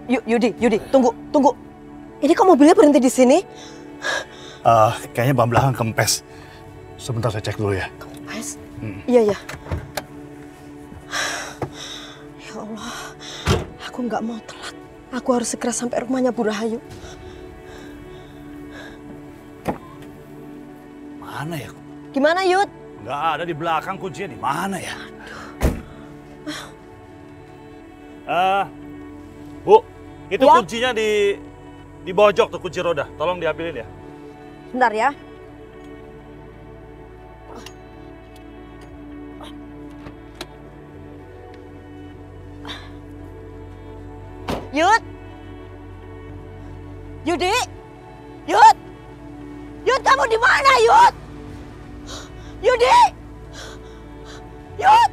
Yudi, tunggu. Ini kok mobilnya berhenti di sini? Kayaknya ban belakang kempes. Sebentar saya cek dulu ya. Kempes? Iya. Ya Allah, aku nggak mau telat. Aku harus segera sampai rumahnya Bu Rahayu. Mana ya? Gimana, Yud? Nggak ada di belakang, kuncinya di mana ya? Bu, itu ya? Kuncinya di pojok tuh, kunci roda. Tolong diambilin ya. Bentar ya. Yud, kamu di mana, Yud? Yudi! Yud!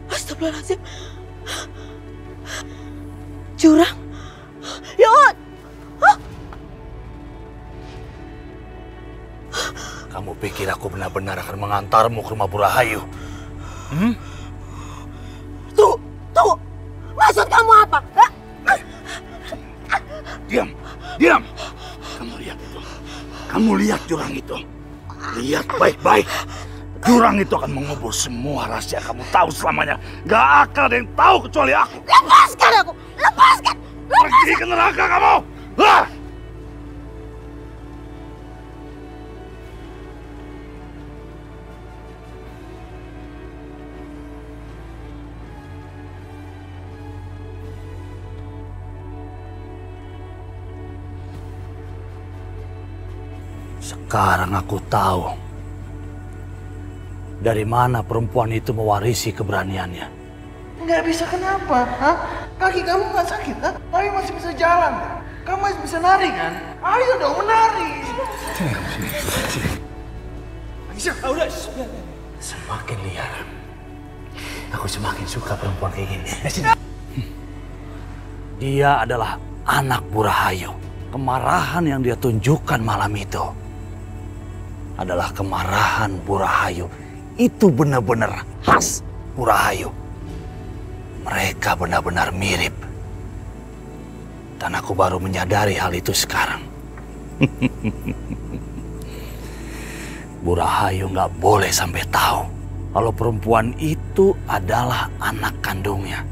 Astagfirullahaladzim. Jurang. Yud! Kamu pikir aku benar-benar akan mengantarmu ke rumah Bu Rahayu? Tunggu. Maksud kamu apa? Diam. Kamu lihat jurang itu. Lihat baik-baik. Jurang itu akan mengubur semua rahasia kamu tahu selamanya. Gak akan ada yang tahu kecuali aku. Lepaskan aku! Lepaskan! Pergi ke neraka kamu! Sekarang aku tahu dari mana perempuan itu mewarisi keberaniannya. Nggak bisa kenapa? Hah? Kaki kamu nggak sakit? Hah? Kamu masih bisa jalan. Kamu masih bisa nari kan? Ayo dong menari. Sini. Udah. Semakin liar, aku semakin suka perempuan kayak gini. Dia adalah anak Bu Rahayu. Kemarahan yang dia tunjukkan malam itu adalah kemarahan Bu Rahayu. Itu benar-benar khas Bu Rahayu. Mereka benar-benar mirip. Dan aku baru menyadari hal itu sekarang. Bu Rahayu nggak boleh sampai tahu kalau perempuan itu adalah anak kandungnya.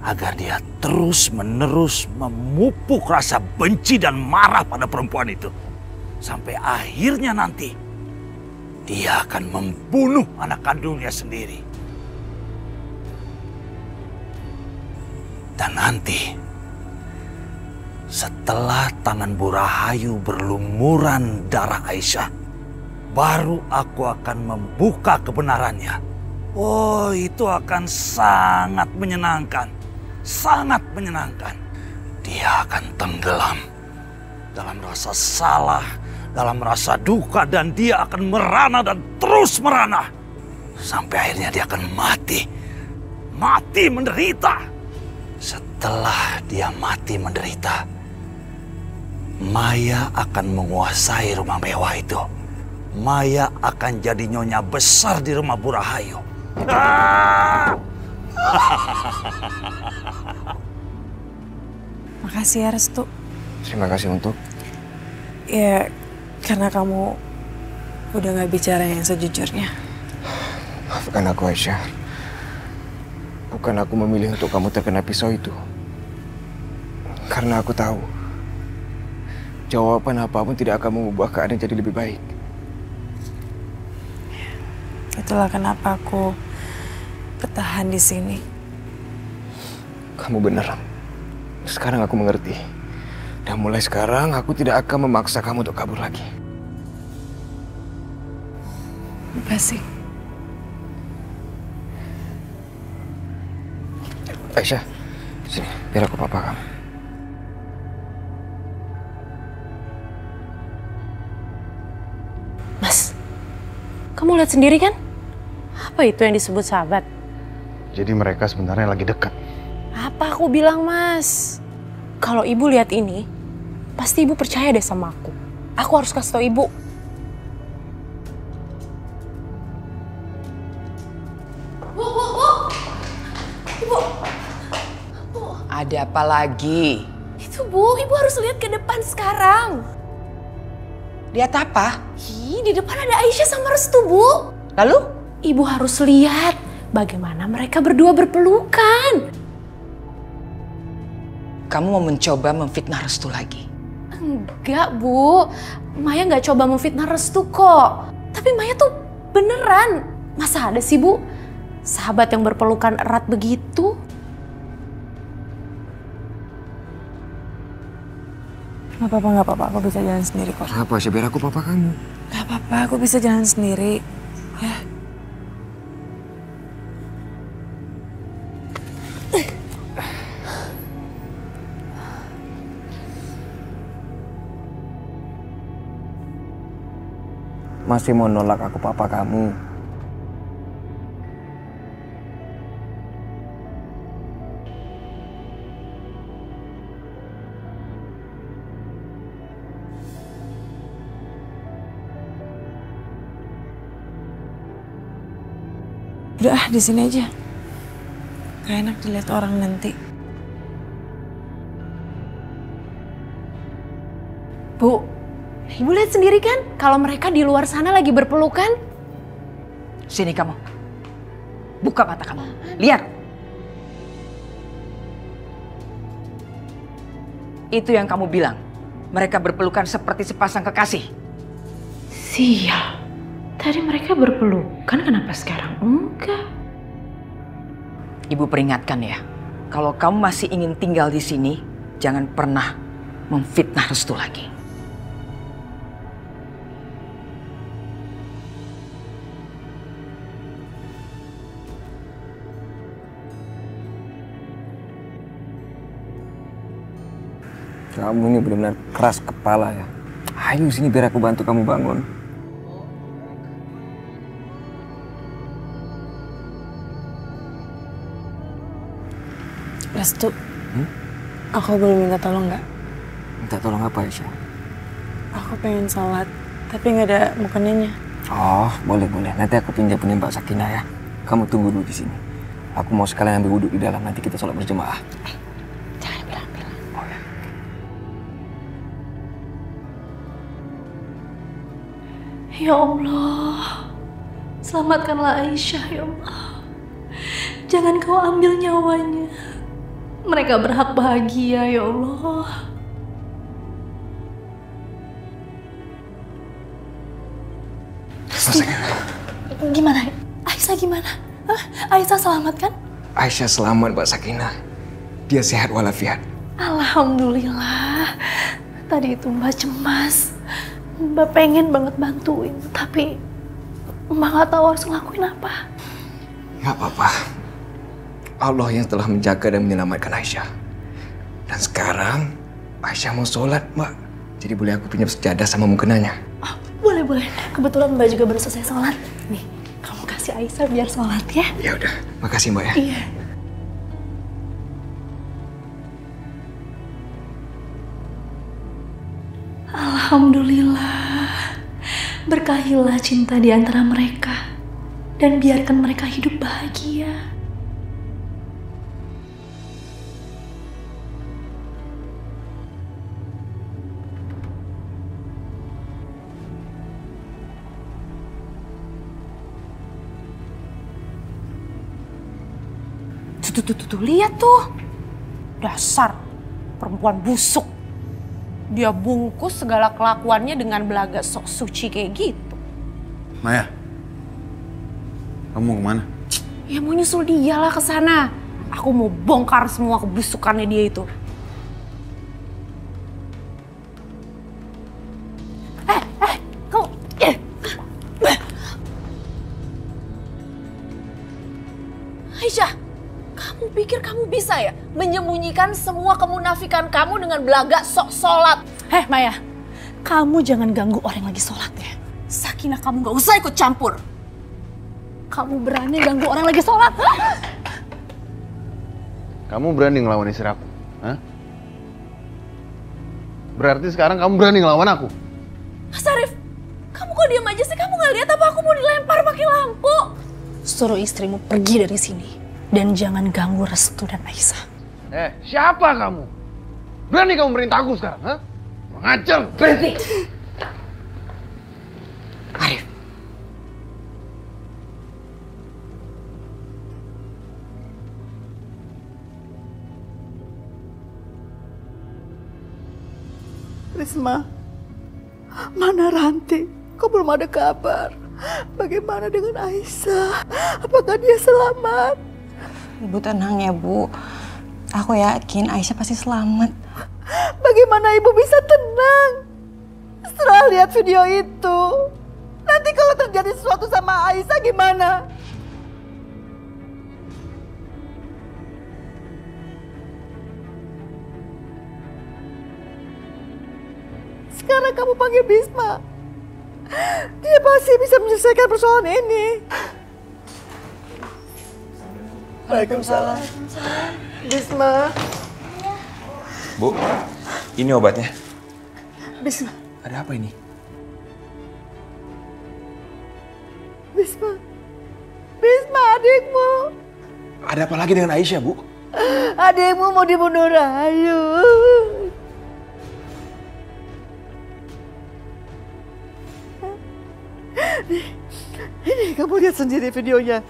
Agar dia terus-menerus memupuk rasa benci dan marah pada perempuan itu. Sampai akhirnya nanti dia akan membunuh anak kandungnya sendiri. Dan nanti setelah tangan Bu Rahayu berlumuran darah Aisyah, baru aku akan membuka kebenarannya. Oh, itu akan sangat menyenangkan. Sangat menyenangkan. Dia akan tenggelam dalam rasa salah, dalam rasa duka, dan dia akan merana dan terus merana. Sampai akhirnya dia akan mati. Mati menderita. Setelah dia mati menderita, Maya akan menguasai rumah mewah itu. Maya akan jadi nyonya besar di rumah Bu Rahayu. Makasih ya Restu. Terima kasih untuk? Ya, karena kamu udah gak bicara yang sejujurnya. Maafkan aku Aisyah. Bukan aku memilih untuk kamu terkena pisau itu. Karena aku tahu jawaban apapun tidak akan mengubah keadaan jadi lebih baik. Itulah kenapa aku bertahan di sini. Kamu benar. Sekarang aku mengerti. Dan mulai sekarang aku tidak akan memaksa kamu untuk kabur lagi. Makasih. Aisyah, sini, biar aku papa kamu. Mas, kamu lihat sendiri kan? Apa itu yang disebut sahabat? Jadi mereka sebenarnya lagi dekat. Apa aku bilang, Mas? Kalau ibu lihat ini, pasti ibu percaya deh sama aku. Aku harus kasih tau ibu. Ibu. Ada apa lagi? Itu Bu, Ibu harus lihat ke depan sekarang. Lihat apa? Ih, di depan ada Aisyah sama Restu, Bu. Lalu? Ibu harus lihat bagaimana mereka berdua berpelukan. Kamu mau mencoba memfitnah Restu lagi? Enggak, Bu. Maya nggak coba memfitnah Restu kok. Tapi Maya tuh beneran. Masa ada sih, Bu? Sahabat yang berpelukan erat begitu? Gak apa-apa, aku bisa jalan sendiri kok. Kenapa sih? Biar aku papa kamu. Gak apa-apa, aku bisa jalan sendiri. Ya. Masih mau nolak aku papa kamu? Udah di sini aja. Gak enak dilihat orang nanti. Bu, Ibu lihat sendiri kan kalau mereka di luar sana lagi berpelukan? Sini kamu. Buka mata kamu. Lihat. Itu yang kamu bilang. Mereka berpelukan seperti sepasang kekasih. Sial. Tadi mereka berpelukan, kenapa sekarang enggak? Ibu peringatkan ya. Kalau kamu masih ingin tinggal di sini, jangan pernah memfitnah Restu lagi. Kamu ini benar-benar keras kepala ya. Ayo sini biar aku bantu kamu bangun. Restu, aku boleh minta tolong nggak? Minta tolong apa Aisyah? Aku pengen sholat, tapi nggak ada mukanya. Oh, boleh. Nanti aku pinjam punya Mbak Sakinah ya. Kamu tunggu dulu di sini. Aku mau sekalian ambil wudhu di dalam, nanti kita sholat berjemaah. Jangan bilang-bilang. Oh ya. Ya Allah, selamatkanlah Aisyah ya Allah. Jangan kau ambil nyawanya. Mereka berhak bahagia ya Allah. Restu, gimana? Aisyah gimana? Hah? Aisyah selamat kan? Aisyah selamat Mbak Sakinah. Dia sehat walafiat. Alhamdulillah. Tadi itu Mbak cemas. Mbak pengen banget bantuin, tapi Mbak nggak tahu harus ngelakuin apa. Gak apa-apa. Allah yang telah menjaga dan menyelamatkan Aisyah. Dan sekarang Aisyah mau sholat, Mbak. Jadi boleh aku pinjam sejadah sama mukenanya? Oh, boleh. Kebetulan Mbak juga baru selesai sholat. Nih, kamu kasih Aisyah biar sholat ya. Ya udah, makasih Mbak ya. Iya. Alhamdulillah. Berkahilah cinta di antara mereka. Dan biarkan mereka hidup bahagia. Tuh, lihat tuh. Dasar perempuan busuk. Dia bungkus segala kelakuannya dengan belaga sok suci kayak gitu. Maya, kamu mau kemana? Ya mau nyusul dia lah ke sana. Aku mau bongkar semua kebusukannya dia itu. Kamu... Aisyah, kamu pikir kamu bisa ya menyembunyikan semua kemunafikan kamu dengan belaga sok sholat? Maya, kamu jangan ganggu orang yang lagi sholat ya. Sakinah, kamu gak usah ikut campur. Kamu berani ganggu orang yang lagi sholat? Kamu berani ngelawan istri aku? Hah? Berarti sekarang kamu berani ngelawan aku? Mas Arif, kamu kok diam aja sih? Kamu gak lihat apa aku mau dilempar pakai lampu? Suruh istrimu pergi dari sini. Dan jangan ganggu Restu dan Aisyah. Siapa kamu? Berani kamu merintah aku sekarang, ha? Mengajar, berhenti! Arif. Risma, mana Ranti? Kok belum ada kabar? Bagaimana dengan Aisyah? Apakah dia selamat? Ibu tenang ya, Bu. Aku yakin Aisyah pasti selamat. Bagaimana Ibu bisa tenang setelah lihat video itu? Nanti kalau terjadi sesuatu sama Aisyah gimana? Sekarang kamu panggil Bisma. Dia pasti bisa menyelesaikan persoalan ini. Waalaikumsalam. Bisma. Bu, ini obatnya. Bisma. Ada apa ini? Bisma. Bisma, adikmu. Ada apa lagi dengan Aisyah, Bu? Adikmu mau dibunuh Rahayu. Ini kamu lihat sendiri videonya.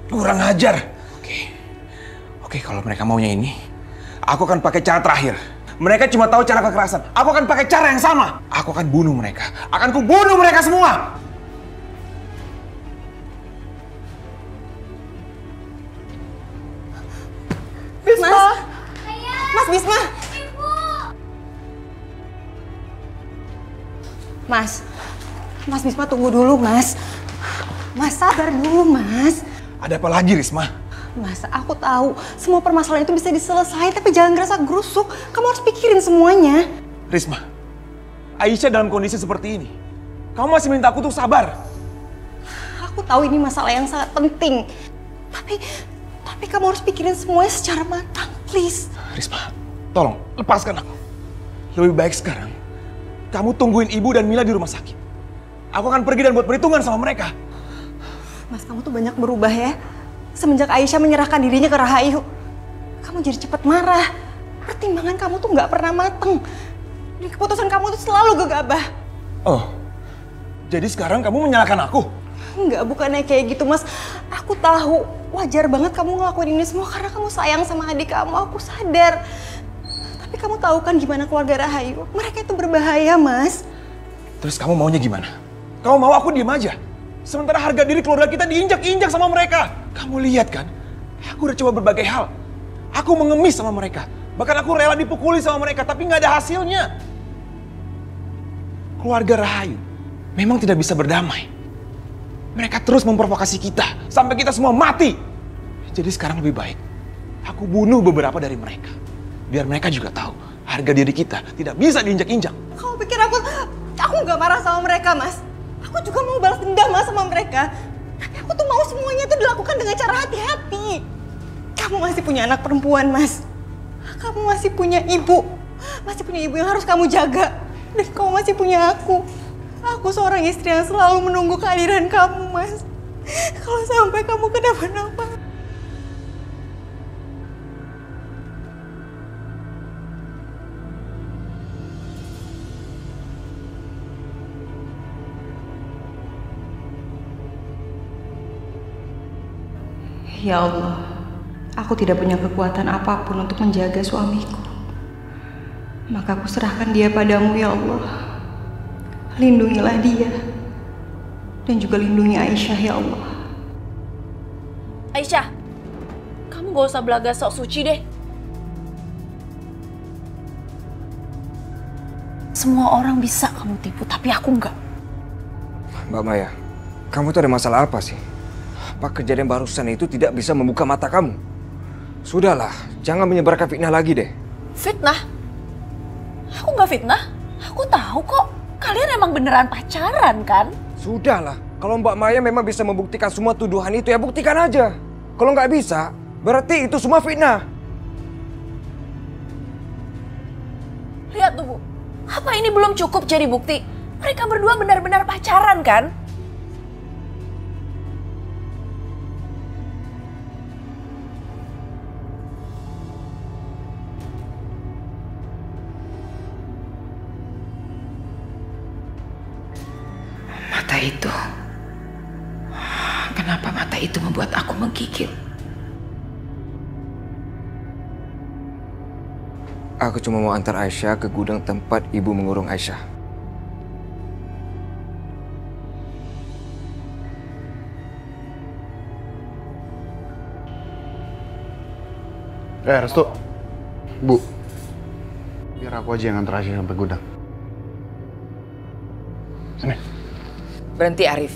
Kurang ajar. Oke, kalau mereka maunya ini, aku akan pakai cara terakhir. Mereka cuma tahu cara kekerasan. Aku akan pakai cara yang sama. Aku akan bunuh mereka. Akan kubunuh mereka semua. Bisma. Mas Bisma. Mas Bisma tunggu dulu, Mas. Mas sabar dulu, Mas. Ada apa lagi, Risma? Mas, aku tahu semua permasalahan itu bisa diselesaikan, tapi jangan ngerasa gerusuk. Kamu harus pikirin semuanya. Risma, Aisyah dalam kondisi seperti ini. Kamu masih minta aku untuk sabar. Aku tahu ini masalah yang sangat penting. Tapi kamu harus pikirin semuanya secara matang, please. Risma, tolong lepaskan aku. Lebih baik sekarang, kamu tungguin Ibu dan Mila di rumah sakit. Aku akan pergi dan buat perhitungan sama mereka. Mas, kamu tuh banyak berubah ya. Semenjak Aisyah menyerahkan dirinya ke Rahayu, kamu jadi cepat marah. Pertimbangan kamu tuh nggak pernah mateng. Dan keputusan kamu tuh selalu gegabah. Oh, jadi sekarang kamu menyalahkan aku? Enggak, bukannya kayak gitu, Mas. Aku tahu wajar banget kamu ngelakuin ini semua karena kamu sayang sama adik kamu. Aku sadar. Tapi kamu tahu kan gimana keluarga Rahayu? Mereka itu berbahaya, Mas. Terus kamu maunya gimana? Kamu mau aku diem aja? Sementara harga diri keluarga kita diinjak-injak sama mereka. Kamu lihat kan? Aku udah coba berbagai hal. Aku mengemis sama mereka. Bahkan aku rela dipukuli sama mereka, tapi nggak ada hasilnya. Keluarga Rahayu memang tidak bisa berdamai. Mereka terus memprovokasi kita, sampai kita semua mati. Jadi sekarang lebih baik aku bunuh beberapa dari mereka. Biar mereka juga tahu harga diri kita tidak bisa diinjak-injak. Kamu pikir aku nggak marah sama mereka, Mas? Aku juga mau balas dendam, Mas, sama mereka. Tapi aku tuh mau semuanya itu dilakukan dengan cara hati-hati. Kamu masih punya anak perempuan, Mas. Kamu masih punya ibu. Masih punya ibu yang harus kamu jaga. Dan kamu masih punya aku. Aku seorang istri yang selalu menunggu kehadiran kamu, Mas. Kalau sampai kamu kenapa-napa. Ya Allah, aku tidak punya kekuatan apapun untuk menjaga suamiku. Maka aku serahkan dia padamu, ya Allah. Lindungilah dia. Dan juga lindungi Aisyah, ya Allah. Aisyah, kamu gak usah belaga sok suci deh. Semua orang bisa kamu tipu, tapi aku enggak. Mbak Maya, kamu tuh ada masalah apa sih? Apa kejadian barusan itu tidak bisa membuka mata kamu? Sudahlah, jangan menyebarkan fitnah lagi deh. Fitnah? Aku nggak fitnah. Aku tahu kok. Kalian emang beneran pacaran kan? Sudahlah, kalau Mbak Maya memang bisa membuktikan semua tuduhan itu ya buktikan aja. Kalau nggak bisa, berarti itu semua fitnah. Lihat tuh, Bu. Apa ini belum cukup jadi bukti? Mereka berdua benar-benar pacaran, kan? Mata itu. Kenapa mata itu membuat aku menggigil? Aku cuma mau antar Aisyah ke gudang tempat ibu mengurung Aisyah. Restu. Bu. Biar aku aja yang antar Aisyah sampai gudang. Sini. Berhenti, Arif.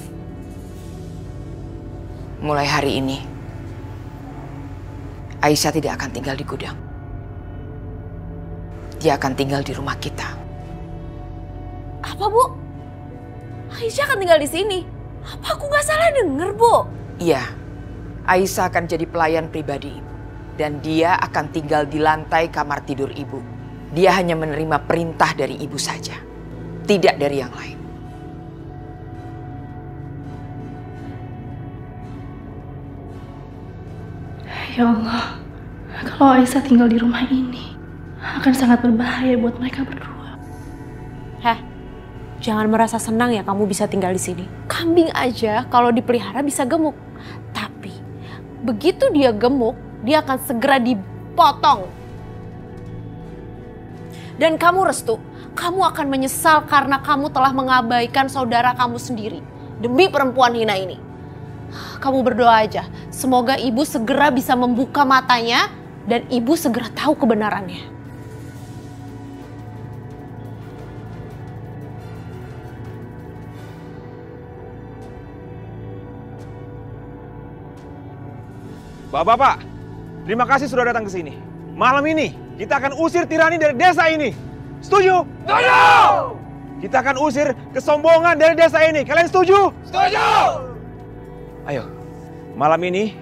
Mulai hari ini, Aisyah tidak akan tinggal di gudang. Dia akan tinggal di rumah kita. Apa, Bu? Aisyah akan tinggal di sini? Apa aku nggak salah denger, Bu? Iya, Aisyah akan jadi pelayan pribadi ibu. Dan dia akan tinggal di lantai kamar tidur ibu. Dia hanya menerima perintah dari ibu saja. Tidak dari yang lain. Ya Allah, kalau Aisyah tinggal di rumah ini, akan sangat berbahaya buat mereka berdua. Heh, jangan merasa senang ya kamu bisa tinggal di sini. Kambing aja kalau dipelihara bisa gemuk. Tapi begitu dia gemuk, dia akan segera dipotong. Dan kamu Restu, kamu akan menyesal karena kamu telah mengabaikan saudara kamu sendiri demi perempuan hina ini. Kamu berdoa aja, semoga ibu segera bisa membuka matanya dan ibu segera tahu kebenarannya. Bapak-bapak, terima kasih sudah datang ke sini. Malam ini kita akan usir tirani dari desa ini. Setuju? Setuju! Kita akan usir kesombongan dari desa ini. Kalian setuju? Setuju! Ayo, malam ini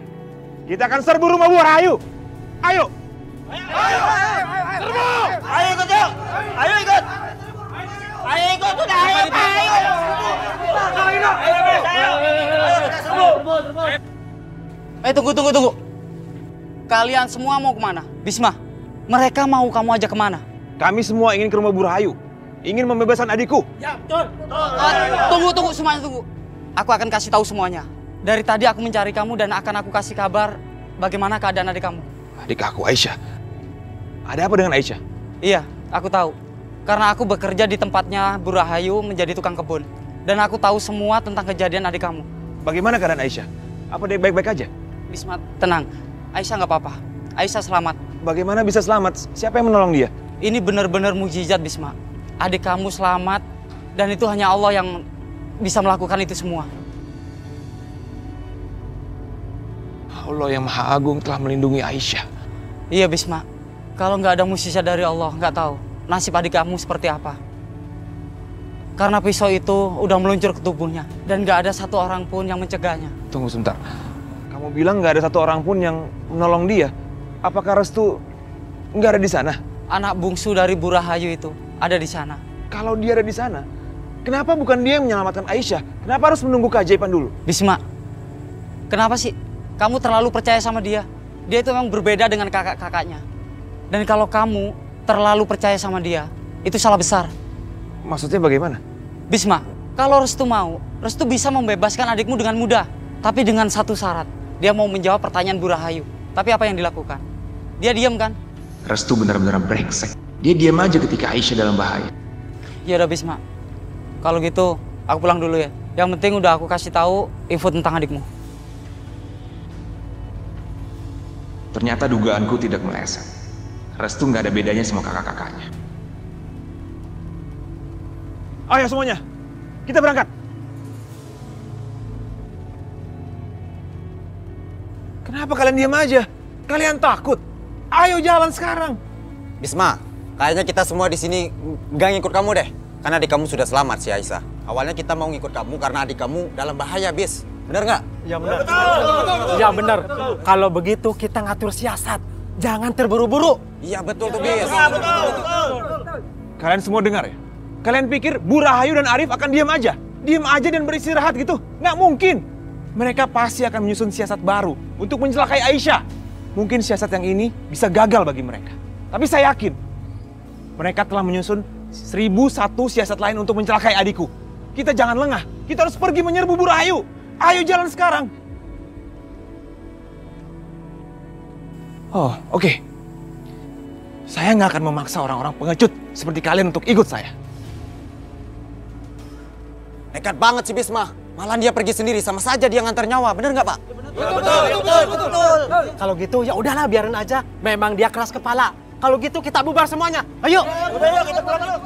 kita akan serbu rumah Bu Rahayu. Ayo! Ayo! Serbu! Ayo ikut yuk! Ayo ikut! Ayo ikut sudah! Ayo! Tunggu. Kalian semua mau kemana? Bisma, mereka mau kamu ajak kemana? Kami semua ingin ke rumah Bu Rahayu. Ingin membebaskan adikku. Ya, betul. Tunggu, semuanya tunggu. Aku akan kasih tahu semuanya. Dari tadi aku mencari kamu dan akan aku kasih kabar bagaimana keadaan adik kamu. Adik aku, Aisyah. Ada apa dengan Aisyah? Iya, aku tahu. Karena aku bekerja di tempatnya Bu Rahayu menjadi tukang kebun. Dan aku tahu semua tentang kejadian adik kamu. Bagaimana keadaan Aisyah? Apa dia baik-baik aja? Bisma, tenang. Aisyah nggak apa-apa. Aisyah selamat. Bagaimana bisa selamat? Siapa yang menolong dia? Ini benar-benar mukjizat, Bisma. Adik kamu selamat dan itu hanya Allah yang bisa melakukan itu semua. Allah yang Maha Agung telah melindungi Aisyah. Iya, Bisma. Kalau nggak ada mukjizat dari Allah, nggak tahu nasib adik kamu seperti apa. Karena pisau itu udah meluncur ke tubuhnya dan nggak ada satu orang pun yang mencegahnya. Tunggu sebentar. Kamu bilang nggak ada satu orang pun yang menolong dia. Apakah Restu nggak ada di sana? Anak bungsu dari Bu Rahayu itu ada di sana. Kalau dia ada di sana, kenapa bukan dia yang menyelamatkan Aisyah? Kenapa harus menunggu keajaiban dulu? Bisma, kenapa sih kamu terlalu percaya sama dia? Dia itu memang berbeda dengan kakak-kakaknya. Dan kalau kamu terlalu percaya sama dia, itu salah besar. Maksudnya bagaimana? Bisma, kalau Restu mau, Restu bisa membebaskan adikmu dengan mudah. Tapi dengan satu syarat, dia mau menjawab pertanyaan Bu Rahayu. Tapi apa yang dilakukan? Dia diam kan? Restu benar-benar brengsek. Dia diam aja ketika Aisyah dalam bahaya. Ya udah Bisma, kalau gitu aku pulang dulu ya. Yang penting udah aku kasih tahu info tentang adikmu. Ternyata dugaanku tidak meleset. Restu nggak ada bedanya sama kakak-kakaknya. Ayo semuanya, kita berangkat. Kenapa kalian diam aja? Kalian takut? Ayo jalan sekarang. Bisma, kayaknya kita semua di sini nggak ngikut kamu deh. Karena adik kamu sudah selamat si Aisyah. Awalnya kita mau ngikut kamu karena adik kamu dalam bahaya, Bis. Bener nggak? Ya benar. Ya benar. Kalau begitu kita ngatur siasat. Jangan terburu-buru. Iya betul tuh, Bis. Betul. Kalian semua dengar ya? Kalian pikir Bu Rahayu dan Arif akan diam aja? Diam aja dan beristirahat gitu? Nggak mungkin. Mereka pasti akan menyusun siasat baru untuk mencelakai Aisyah. Mungkin siasat yang ini bisa gagal bagi mereka. Tapi saya yakin mereka telah menyusun 1001 siasat lain untuk mencelakai adikku. Kita jangan lengah. Kita harus pergi menyerbu Bu Rahayu. Ayo jalan sekarang. Oh, oke. Saya nggak akan memaksa orang-orang pengecut seperti kalian untuk ikut saya. Nekat banget si Bisma. Malah dia pergi sendiri, sama saja dia ngantar nyawa. Bener nggak, Pak? Betul. Kalau gitu ya udahlah, biarin aja. Memang dia keras kepala. Kalau gitu kita bubar semuanya. Ayo. Udah, kita pulang dulu.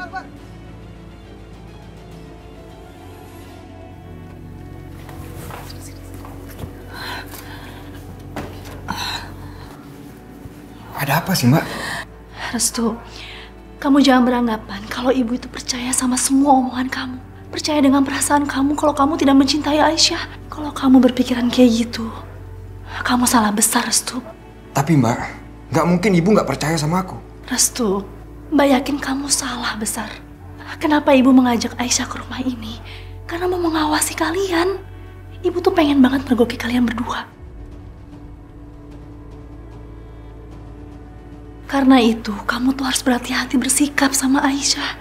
Ada apa sih, Mbak? Restu, kamu jangan beranggapan kalau ibu itu percaya sama semua omongan kamu. Percaya dengan perasaan kamu kalau kamu tidak mencintai Aisyah. Kalau kamu berpikiran kayak gitu, kamu salah besar, Restu. Tapi Mbak, nggak mungkin ibu nggak percaya sama aku. Restu, Mbak yakin kamu salah besar. Kenapa ibu mengajak Aisyah ke rumah ini? Karena mau mengawasi kalian. Ibu tuh pengen banget mergoki kalian berdua. Karena itu, kamu tuh harus berhati-hati bersikap sama Aisyah.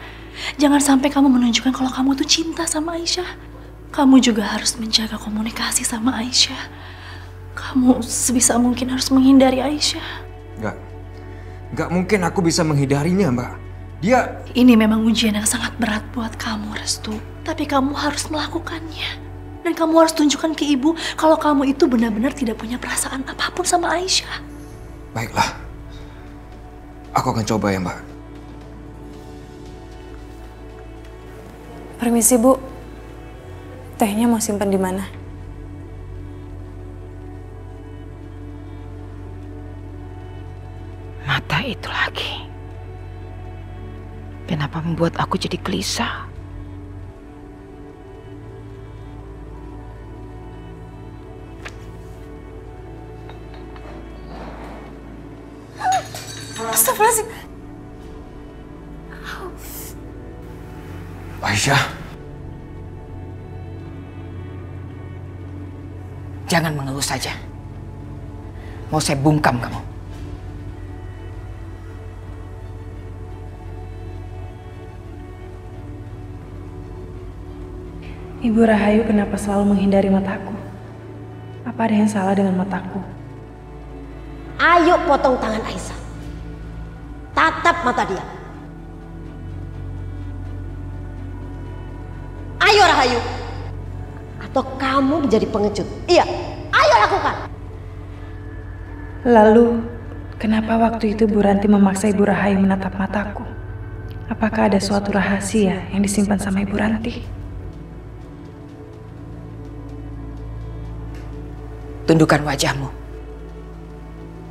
Jangan sampai kamu menunjukkan kalau kamu tuh cinta sama Aisyah. Kamu juga harus menjaga komunikasi sama Aisyah. Kamu sebisa mungkin harus menghindari Aisyah. Nggak mungkin aku bisa menghindarinya, Mbak. Dia... Ini memang ujian yang sangat berat buat kamu, Restu. Tapi kamu harus melakukannya. Dan kamu harus tunjukkan ke ibu kalau kamu itu benar-benar tidak punya perasaan apapun sama Aisyah. Baiklah. Aku akan coba ya, Mbak. Permisi, Bu. Tehnya mau simpan di mana? Mata itu lagi. Kenapa membuat aku jadi gelisah? Astagfirullahaladzim. Aisyah. Jangan mengeluh saja. Mau saya bungkam kamu. Ibu Rahayu kenapa selalu menghindari mataku? Apa ada yang salah dengan mataku? Ayo potong tangan Aisyah. Tatap mata dia. Ayo Rahayu. Atau kamu menjadi pengecut. Iya, ayo lakukan. Lalu, kenapa waktu itu Bu Ranti memaksa Ibu Rahayu menatap mataku? Apakah ada suatu rahasia yang disimpan sama Ibu Ranti? Tundukkan wajahmu.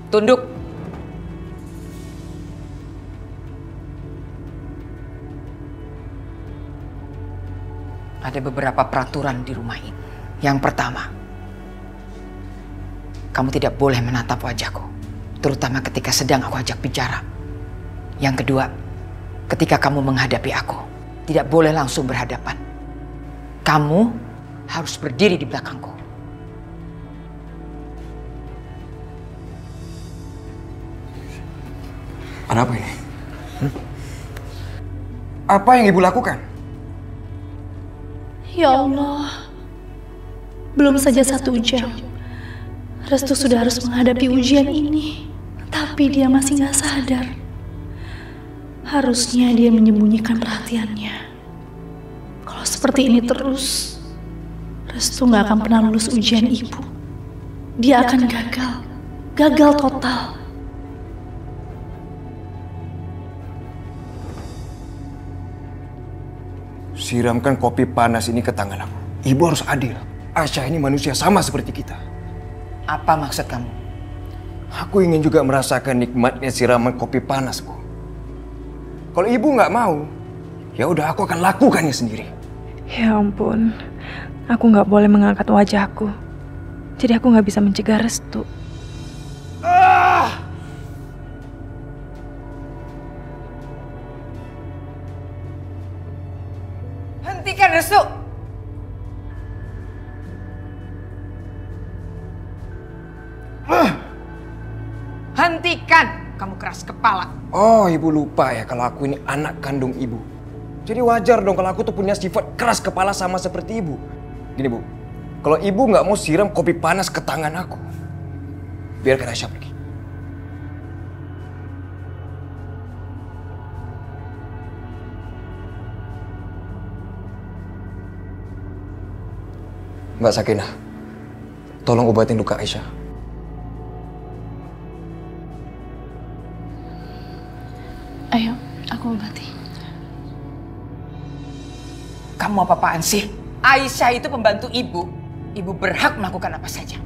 Tunduk. Ada beberapa peraturan di rumah ini. Yang pertama, kamu tidak boleh menatap wajahku, terutama ketika sedang aku ajak bicara. Yang kedua, ketika kamu menghadapi aku, tidak boleh langsung berhadapan. Kamu harus berdiri di belakangku. Ada apa ini? Apa yang ibu lakukan? Ya Allah, belum saja 1 jam, Restu sudah harus menghadapi ujian ini. Tapi dia masih gak sadar. Harusnya dia menyembunyikan perhatiannya. Kalau seperti ini terus, Restu gak akan pernah lulus ujian ibu. Dia akan gagal total. Siramkan kopi panas ini ke tangan aku. Ibu harus adil. Aisyah ini manusia sama seperti kita. Apa maksud kamu? Aku ingin juga merasakan nikmatnya siraman kopi panas, Bu. Kalau ibu nggak mau, ya udah aku akan lakukannya sendiri. Ya ampun, aku nggak boleh mengangkat wajahku. Jadi aku nggak bisa mencegah Restu. Hentikan, Restu! Hentikan! Kamu keras kepala. Oh, ibu lupa ya kalau aku ini anak kandung ibu. Jadi wajar dong kalau aku tuh punya sifat keras kepala sama seperti ibu. Gini bu, kalau ibu nggak mau siram kopi panas ke tangan aku, biarkan Aisyah pergi. Mbak Sakinah, tolong obatin luka Aisyah. Ayo, aku obati. Kamu apa-apaan sih? Aisyah itu pembantu ibu. Ibu berhak melakukan apa saja.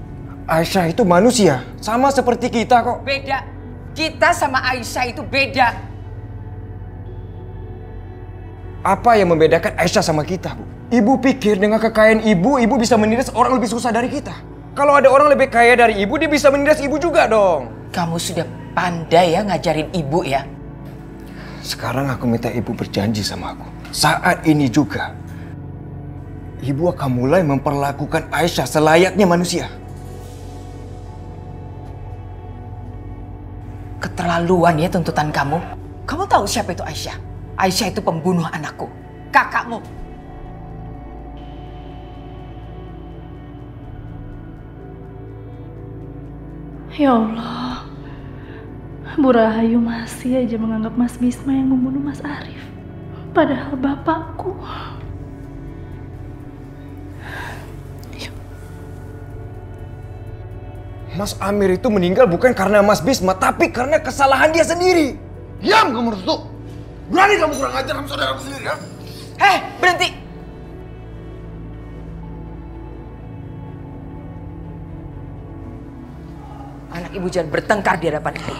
Aisyah itu manusia, sama seperti kita kok. Beda. Kita sama Aisyah itu beda. Apa yang membedakan Aisyah sama kita, Bu? Ibu pikir dengan kekayaan ibu, ibu bisa menindas orang lebih susah dari kita. Kalau ada orang lebih kaya dari ibu, dia bisa menindas ibu juga dong. Kamu sudah pandai ya ngajarin ibu ya. Sekarang aku minta ibu berjanji sama aku. Saat ini juga, ibu akan mulai memperlakukan Aisyah selayaknya manusia. Keterlaluan ya tuntutan kamu. Kamu tahu siapa itu Aisyah? Aisyah itu pembunuh anakku, kakakmu. Ya Allah, Bu Rahayu masih aja menganggap Mas Bisma yang membunuh Mas Arif. Padahal bapakku. Mas Amir itu meninggal bukan karena Mas Bisma, tapi karena kesalahan dia sendiri. Diam kamu, Restu! Berani kamu kurang ajar sama saudaraku sendiri, ya? Hei, berhenti! Anak ibu jangan bertengkar di hadapan ibu.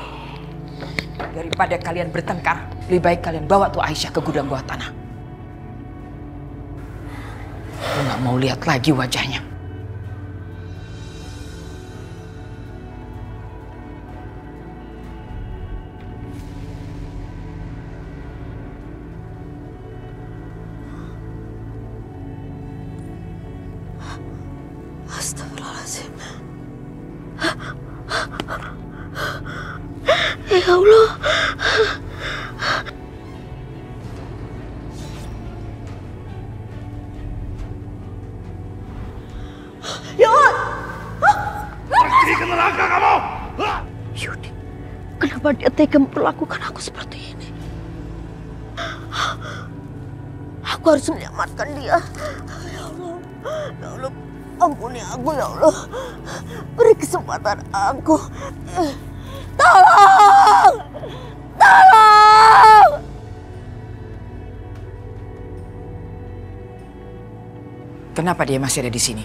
Daripada kalian bertengkar, lebih baik kalian bawa tuh Aisyah ke gudang bawah tanah. Aku nggak mau lihat lagi wajahnya. Astagfirullahaladzim. Ya Allah. Yud! Pergi ke neraka kamu! Yud, kenapa dia tega memperlakukan aku seperti ini? Aku harus menyelamatkan dia. Ya Allah, ya Allah, ampuni aku ya Allah. Beri kesempatan aku. Tolong! Tolong! Kenapa dia masih ada di sini?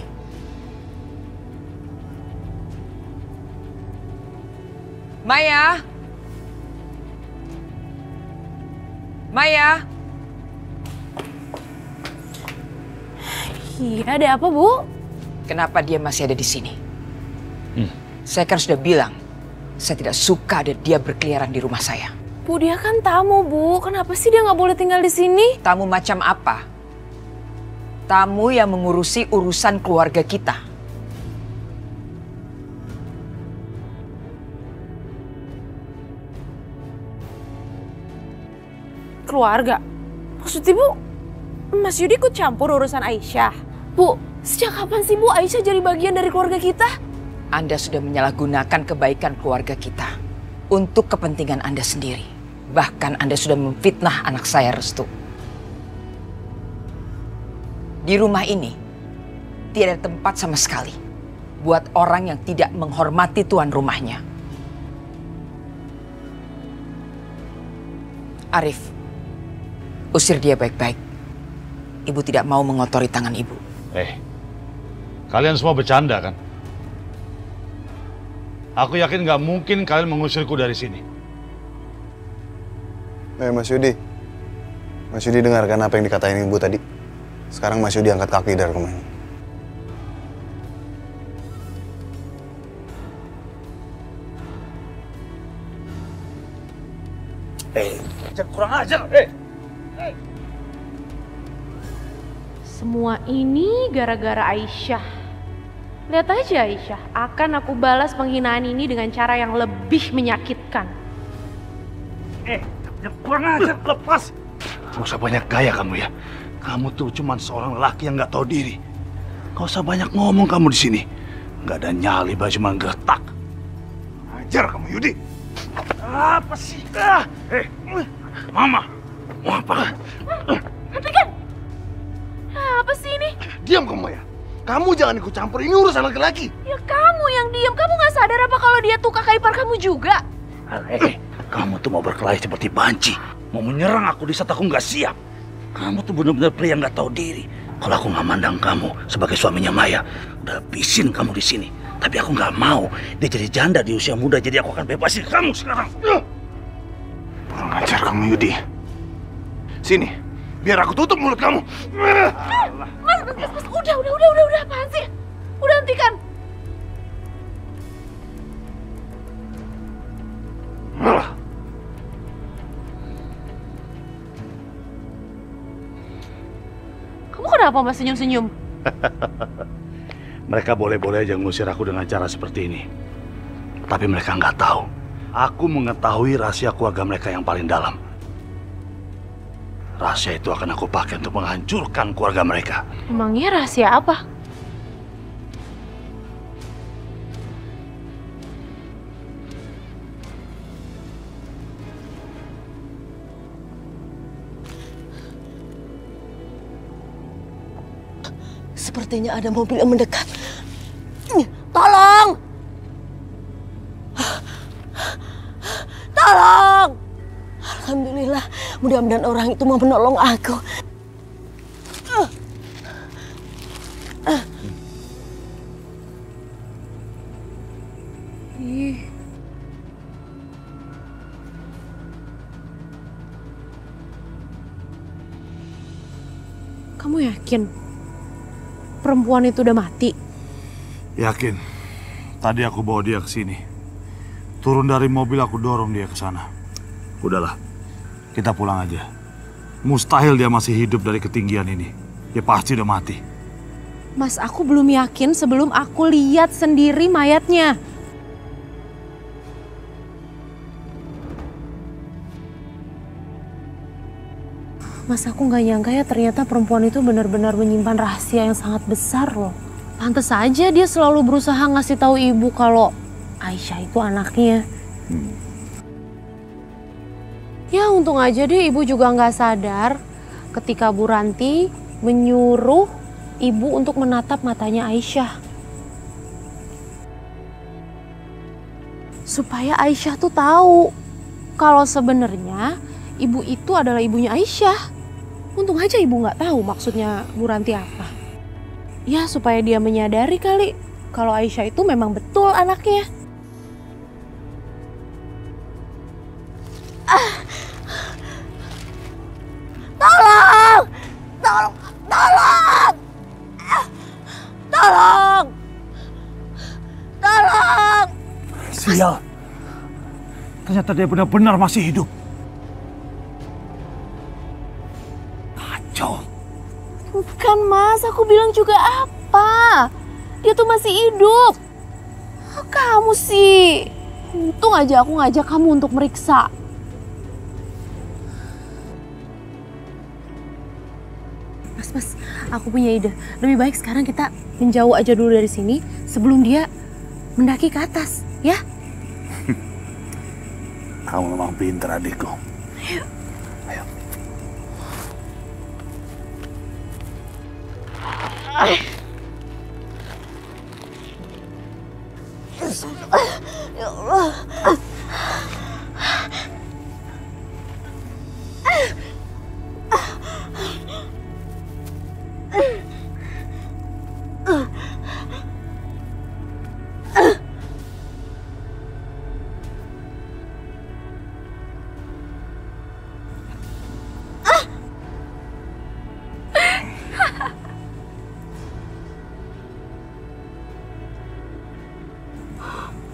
Maya? Maya? Iya, ada apa, Bu? Kenapa dia masih ada di sini? Saya kan sudah bilang, saya tidak suka ada dia berkeliaran di rumah saya. Bu, dia kan tamu, Bu. Kenapa sih dia nggak boleh tinggal di sini? Tamu macam apa? Tamu yang mengurusi urusan keluarga kita. Keluarga? Maksud Ibu, Mas Yudi ikut campur urusan Aisyah? Bu, sejak kapan sih Bu Aisyah jadi bagian dari keluarga kita? Anda sudah menyalahgunakan kebaikan keluarga kita untuk kepentingan Anda sendiri. Bahkan Anda sudah memfitnah anak saya, Restu. Di rumah ini, tidak ada tempat sama sekali buat orang yang tidak menghormati tuan rumahnya. Arif, usir dia baik-baik. Ibu tidak mau mengotori tangan ibu. Kalian semua bercanda kan? Aku yakin gak mungkin kalian mengusirku dari sini. Mas Yudi. Mas Yudi dengarkan apa yang dikatain ibu tadi. Sekarang Mas Yudi angkat kaki dari rumah ini. Jangan kurang ajar. Semua ini gara-gara Aisyah. Lihat aja Aisyah, akan aku balas penghinaan ini dengan cara yang lebih menyakitkan. Kurang ajar, lepas. Gak usah banyak gaya kamu ya. Kamu tuh cuma seorang lelaki yang gak tahu diri. Gak usah banyak ngomong kamu di sini. Gak ada nyali, cuma gertak. Ajar kamu Yudi. Apa sih? Mama, mau apa? Hentikan! Apa sih ini? Diam kamu ya. Kamu jangan ikut campur, ini urusan laki-laki. Ya kamu yang diam, kamu gak sadar apa kalau dia tuh kakak ipar kamu juga? Kamu tuh mau berkelahi seperti banci. Mau menyerang aku di saat aku nggak siap. Kamu tuh benar-benar pria yang nggak tahu diri. Kalau aku nggak mandang kamu sebagai suaminya Maya, udah habisin kamu di sini. Tapi aku nggak mau dia jadi janda di usia muda, jadi aku akan bebasin kamu sekarang. Kurang ajar kamu Yudi. Sini, biar aku tutup mulut kamu. Mas, udah, apaan sih? Udah hentikan. Kamu kenapa masih senyum-senyum? Mereka boleh-boleh aja ngusir aku dengan cara seperti ini. Tapi mereka nggak tahu. Aku mengetahui rahasia keluarga mereka yang paling dalam. Rahasia itu akan aku pakai untuk menghancurkan keluarga mereka. Emangnya rahasia apa? Sepertinya ada mobil yang mendekat. Tolong! Tolong! Alhamdulillah, mudah-mudahan orang itu mau menolong aku. Kamu yakin perempuan itu udah mati? Yakin. Tadi aku bawa dia ke sini. Turun dari mobil aku dorong dia ke sana. Udahlah, kita pulang aja. Mustahil dia masih hidup dari ketinggian ini. Dia pasti udah mati. Mas, aku belum yakin sebelum aku lihat sendiri mayatnya. Mas, aku nggak nyangka ya ternyata perempuan itu benar-benar menyimpan rahasia yang sangat besar loh. Pantes aja dia selalu berusaha ngasih tahu ibu kalau Aisyah itu anaknya. Ya untung aja deh ibu juga nggak sadar ketika Bu Ranti menyuruh ibu untuk menatap matanya Aisyah. Supaya Aisyah tuh tahu kalau sebenarnya ibu itu adalah ibunya Aisyah. Untung aja ibu nggak tahu maksudnya Bu Ranti apa. Ya supaya dia menyadari kali kalau Aisyah itu memang betul anaknya. Tolong! Tolong! Tolong! Tolong! Tolong! Sial. Ternyata dia benar-benar masih hidup. Kacau. Bukan Mas, aku bilang juga apa? Dia tuh masih hidup. Kamu sih. Untung aja aku ngajak kamu untuk meriksa. Mas, aku punya ide. Lebih baik sekarang kita menjauh aja dulu dari sini sebelum dia mendaki ke atas, ya? Kamu memang pintar adikku. Ayo. Ya Allah.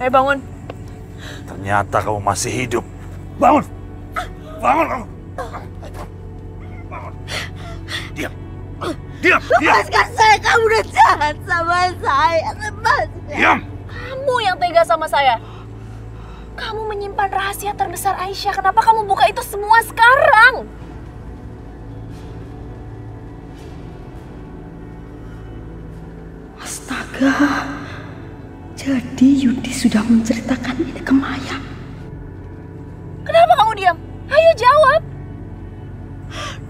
Bangun. Ternyata kamu masih hidup. Bangun! Bangun kamu! Bangun! Diam! Diam, Lepaskan saya, kamu udah jahat sama saya. Lepaskan. Diam. Kamu yang tega sama saya. Kamu menyimpan rahasia terbesar Aisyah. Kenapa kamu buka itu semua sekarang? Astaga, jadi Yudi sudah menceritakan ini ke Maya. Kenapa kamu diam? Ayo jawab.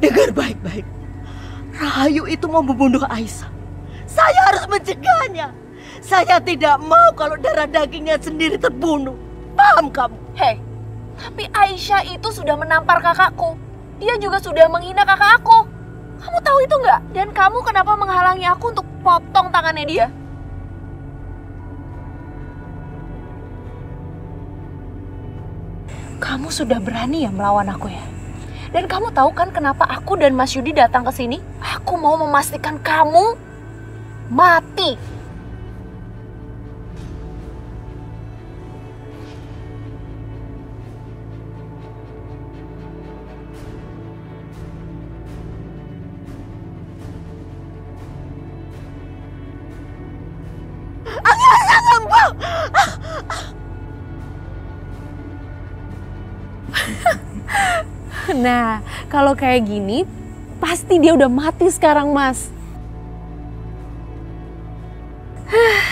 Dengar baik-baik. Rahayu itu mau membunuh Aisyah. Saya harus mencegahnya. Saya tidak mau kalau darah dagingnya sendiri terbunuh. Paham kamu? Hei, tapi Aisyah itu sudah menampar kakakku. Dia juga sudah menghina kakak aku. Kamu tahu itu nggak? Dan kamu kenapa menghalangi aku untuk potong tangannya dia? Kamu sudah berani ya melawan aku ya? Dan kamu tahu kan kenapa aku dan Mas Yudi datang ke sini? Aku mau memastikan kamu mati. Nah, kalau kayak gini, pasti dia udah mati sekarang, Mas.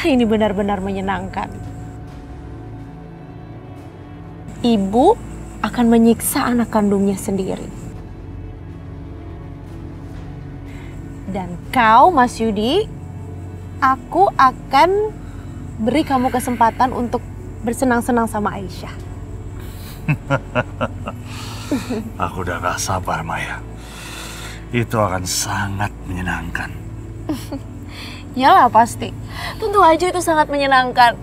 Ini benar-benar menyenangkan. Ibu akan menyiksa anak kandungnya sendiri. Dan kau, Mas Yudi, aku akan beri kamu kesempatan untuk bersenang-senang sama Aisyah. Aku udah gak sabar, Maya. Itu akan sangat menyenangkan. Yalah pasti. Tentu aja itu sangat menyenangkan.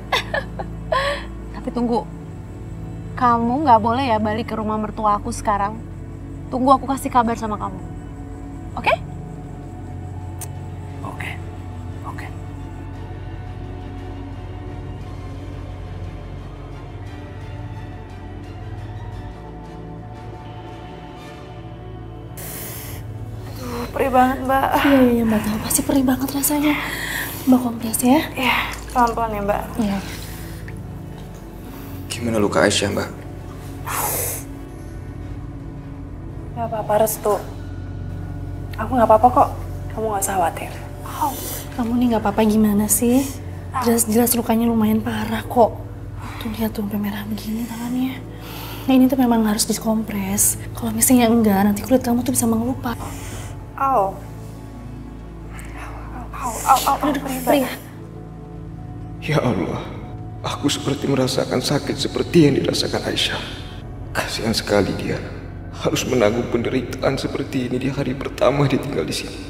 Tapi tunggu. Kamu gak boleh ya balik ke rumah mertua aku sekarang. Tunggu aku kasih kabar sama kamu. Oke? Oke. Oke. Perih banget, Mbak. Iya, Mbak tahu pasti perih banget rasanya. Mbak kompres ya? Iya, pelan-pelan ya, Mbak. Iya. Gimana luka Aisyah, Mbak? Gak apa-apa, Restu. Aku gak apa-apa kok. Kamu gak usah khawatir. Oh, kamu nih gak apa-apa gimana sih? Jelas-jelas lukanya lumayan parah kok. Tuh lihat tuh, sampai merah begini tangannya. Nah ini tuh memang harus dikompres. Kalau misalnya enggak, nanti kulit kamu tuh bisa mengelupas. Au. Perih. Ya Allah, aku seperti merasakan sakit seperti yang dirasakan Aisyah. Kasihan sekali dia harus menanggung penderitaan seperti ini di hari pertama dia tinggal di sini.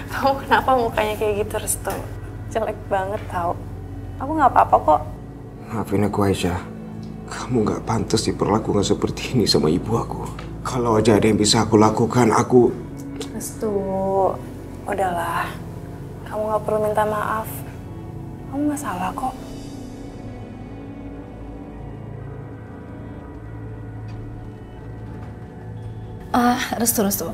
Kamu kenapa mukanya kayak gitu, Restu? Jelek banget tau. Aku gak apa-apa kok. Maafin aku Aisyah. Kamu gak pantas diperlakukan seperti ini sama ibu aku. Kalau aja ada yang bisa aku lakukan, aku... Restu, udahlah. Kamu gak perlu minta maaf. Kamu gak salah kok. Restu.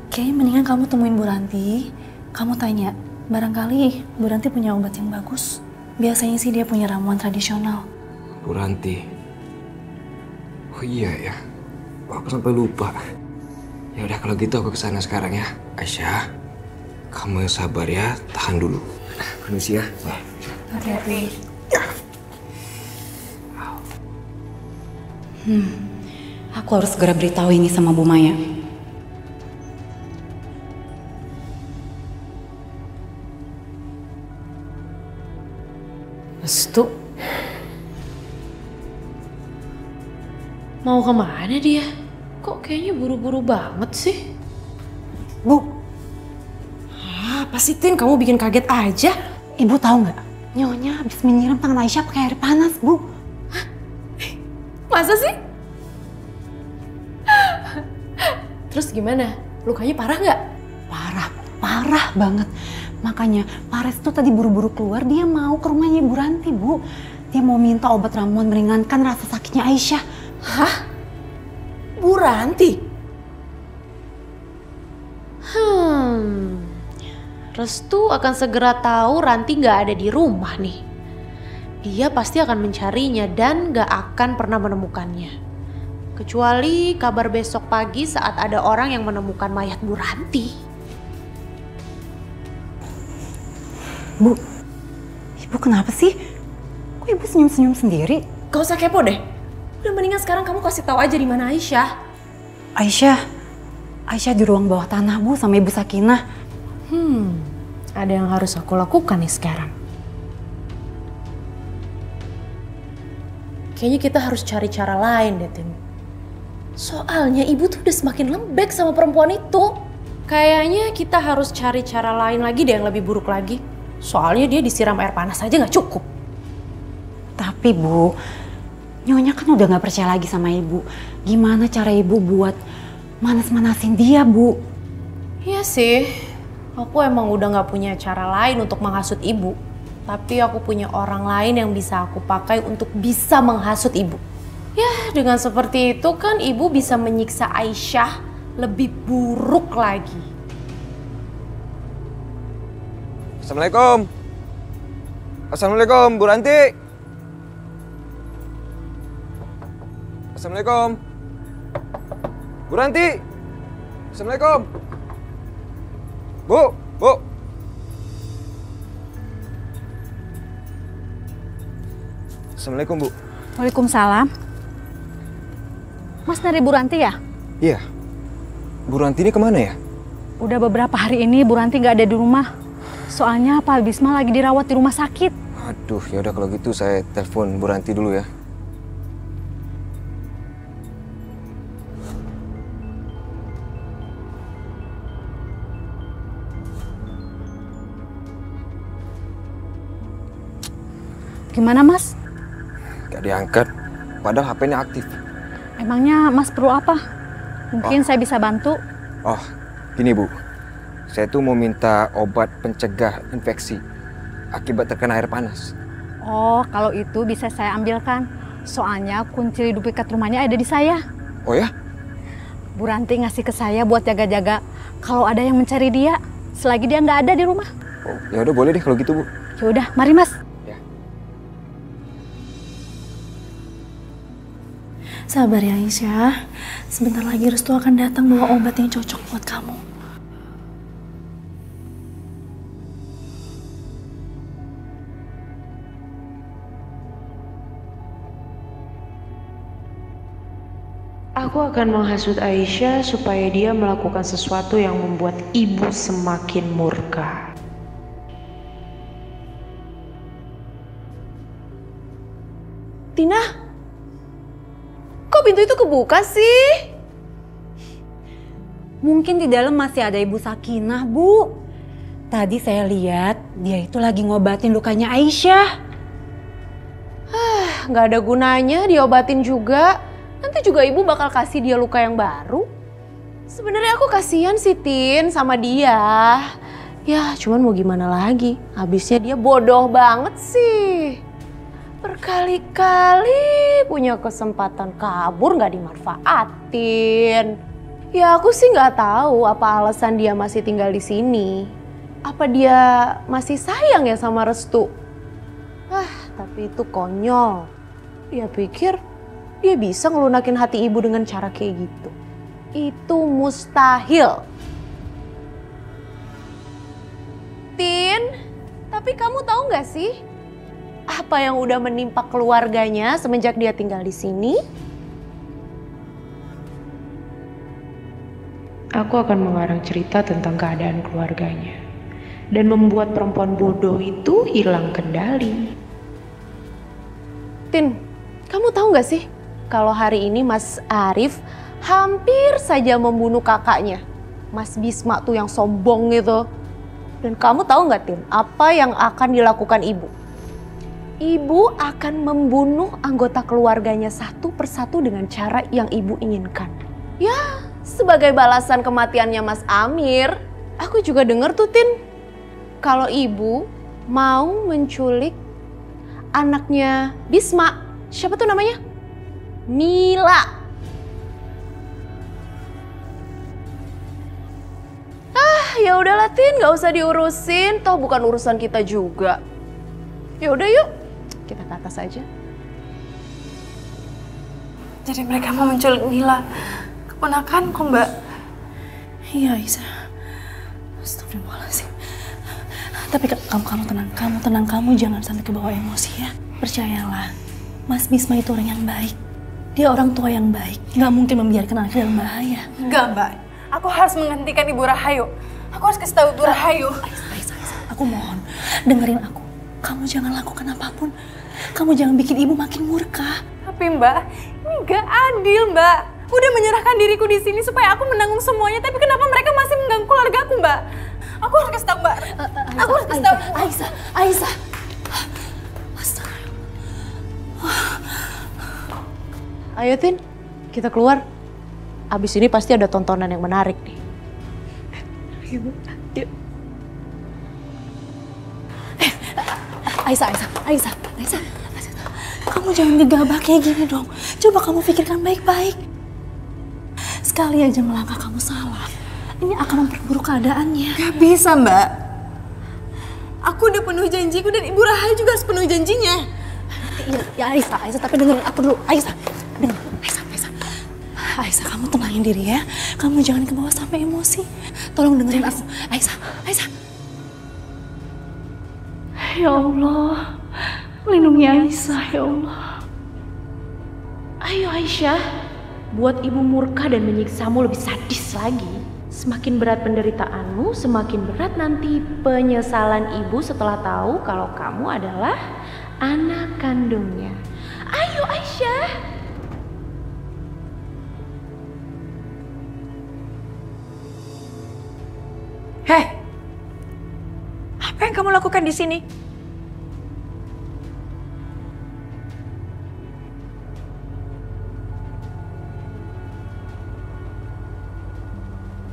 Kayaknya mendingan kamu temuin Bu Ranti. Kamu tanya, barangkali Bu Ranti punya obat yang bagus. Biasanya sih dia punya ramuan tradisional. Bu Ranti. Oh iya ya. Aku sampai lupa. Ya udah kalau gitu aku kesana sekarang ya. Aisyah, kamu yang sabar ya. Tahan dulu. Permisi ya. Hati-hati. Aku harus segera beritahu ini sama Bu Maya. Restu. Mau kemana dia? Kok kayaknya buru-buru banget sih? Bu. Apa sih, Tin? Kamu bikin kaget aja. Ibu tahu nggak? Nyonya habis menyiram tangan Aisyah pakai air panas, Bu. Hah? Masa sih? Terus gimana? Lukanya parah nggak? Parah banget. Makanya Pak Restu tadi buru-buru keluar, dia mau ke rumahnya Ibu Ranti, Bu. Dia mau minta obat ramuan meringankan rasa sakitnya Aisyah. Hah? Bu Ranti? Restu akan segera tahu Ranti nggak ada di rumah nih. Dia pasti akan mencarinya dan nggak akan pernah menemukannya. Kecuali kabar besok pagi saat ada orang yang menemukan mayat Bu Ranti. Bu, Ibu kenapa sih? Kok Ibu senyum-senyum sendiri? Gak usah kepo deh. Udah mendingan sekarang kamu kasih tahu aja di mana Aisyah. Aisyah di ruang bawah tanah, Bu, sama Ibu Sakinah. Ada yang harus aku lakukan nih sekarang. Kayaknya kita harus cari cara lain deh, Tin. Soalnya ibu tuh udah semakin lembek sama perempuan itu. Kayaknya kita harus cari cara lain lagi deh yang lebih buruk lagi. Soalnya dia disiram air panas aja nggak cukup. Tapi Bu, Nyonya kan udah gak percaya lagi sama Ibu. Gimana cara Ibu buat manas-manasin dia, Bu? Iya sih, aku emang udah gak punya cara lain untuk menghasut ibu. Tapi aku punya orang lain yang bisa aku pakai untuk bisa menghasut ibu. Ya, dengan seperti itu kan ibu bisa menyiksa Aisyah lebih buruk lagi. Assalamualaikum. Assalamualaikum, Bu Ranti. Assalamualaikum. Bu Ranti. Assalamualaikum. Bu. Assalamualaikum, Bu. Waalaikumsalam. Mas dari Bu Ranti ya? Iya. Bu Ranti ini kemana ya? Udah beberapa hari ini Bu Ranti nggak ada di rumah. Soalnya Pak Bisma lagi dirawat di rumah sakit. Aduh, ya udah kalau gitu saya telepon Bu Ranti dulu ya. Gimana Mas? Gak diangkat, padahal HP-nya aktif. Emangnya Mas perlu apa? Mungkin saya bisa bantu. Oh, gini Bu. Saya tuh mau minta obat pencegah infeksi akibat terkena air panas. Oh, kalau itu bisa saya ambilkan. Soalnya kunci duplikat rumahnya ada di saya. Oh ya? Bu Ranti ngasih ke saya buat jaga-jaga kalau ada yang mencari dia selagi dia nggak ada di rumah. Oh, ya udah boleh deh kalau gitu Bu. Ya udah, mari Mas. Sabar ya Aisyah, sebentar lagi Restu akan datang bawa obat yang cocok buat kamu. Aku akan menghasut Aisyah supaya dia melakukan sesuatu yang membuat ibu semakin murka. Tina? Kok pintu itu kebuka sih? Mungkin di dalam masih ada Ibu Sakinah, Bu. Tadi saya lihat dia itu lagi ngobatin lukanya Aisyah. Nggak ada gunanya diobatin juga. Nanti juga ibu bakal kasih dia luka yang baru. Sebenarnya aku kasihan sih Tin sama dia. Ya cuman mau gimana lagi. Habisnya dia bodoh banget sih. Berkali-kali punya kesempatan kabur nggak dimanfaatin. Ya aku sih nggak tahu apa alasan dia masih tinggal di sini. Apa dia masih sayang ya sama Restu? Tapi itu konyol. Dia pikir dia bisa ngelunakin hati ibu dengan cara kayak gitu. Itu mustahil. Tin, tapi kamu tahu nggak sih? Apa yang udah menimpa keluarganya semenjak dia tinggal di sini? Aku akan mengarang cerita tentang keadaan keluarganya dan membuat perempuan bodoh itu hilang kendali. Tin, kamu tahu nggak sih kalau hari ini Mas Arif hampir saja membunuh kakaknya, Mas Bisma tuh yang sombong gitu. Dan kamu tahu nggak Tin, apa yang akan dilakukan ibu? Ibu akan membunuh anggota keluarganya satu persatu dengan cara yang ibu inginkan. Ya, sebagai balasan kematiannya Mas Amir. Aku juga dengar tuh Tin, kalau ibu mau menculik anaknya Bisma. Siapa tuh namanya? Mila. Ya udahlah Tin, nggak usah diurusin, toh bukan urusan kita juga. Ya udah yuk, kita ke atas aja. Jadi mereka mau menculik Nila, keponakanku, Mbak. Iya, Aisyah. Astagfirullahaladzim. Tapi kamu tenang, kamu jangan sampai kebawa emosi ya. Percayalah, Mas Bisma itu orang yang baik. Dia orang tua yang baik, nggak mungkin membiarkan anaknya dalam bahaya. Enggak, Mbak. Aku harus menghentikan Ibu Rahayu. Aku harus kasih tahu Ibu Rahayu. Aisyah, aku mohon, dengerin aku. Kamu jangan lakukan apapun. Kamu jangan bikin ibu makin murka. Tapi Mbak, ini gak adil, Mbak. Udah menyerahkan diriku di sini supaya aku menanggung semuanya, tapi kenapa mereka masih mengganggu keluargaku, Mbak? Aku harus kasih tahu, Mbak. Aku harus kasih tahu. Aisyah. Ayo Tin, kita keluar. Abis ini pasti ada tontonan yang menarik nih. Yuk. Aisyah. Kamu jangan gegabah kayak gini dong. Coba kamu pikirkan baik-baik. Sekali aja melangkah kamu salah, ini akan memperburuk keadaannya. Gak bisa, Mbak. Aku udah penuh janjiku dan Ibu Rahayu juga harus penuh janjinya. Ya Aisyah, tapi dengerin aku dulu. Aisyah, kamu tenangin diri ya. Kamu jangan kebawa sampai emosi. Tolong dengerin aku. Aisyah. Ya Allah, lindungi Aisyah ya Allah. Ayo Aisyah, buat ibu murka dan menyiksamu lebih sadis lagi. Semakin berat penderitaanmu, semakin berat nanti penyesalan ibu setelah tahu kalau kamu adalah anak kandungnya. Ayo Aisyah. Hei, apa yang kamu lakukan di sini?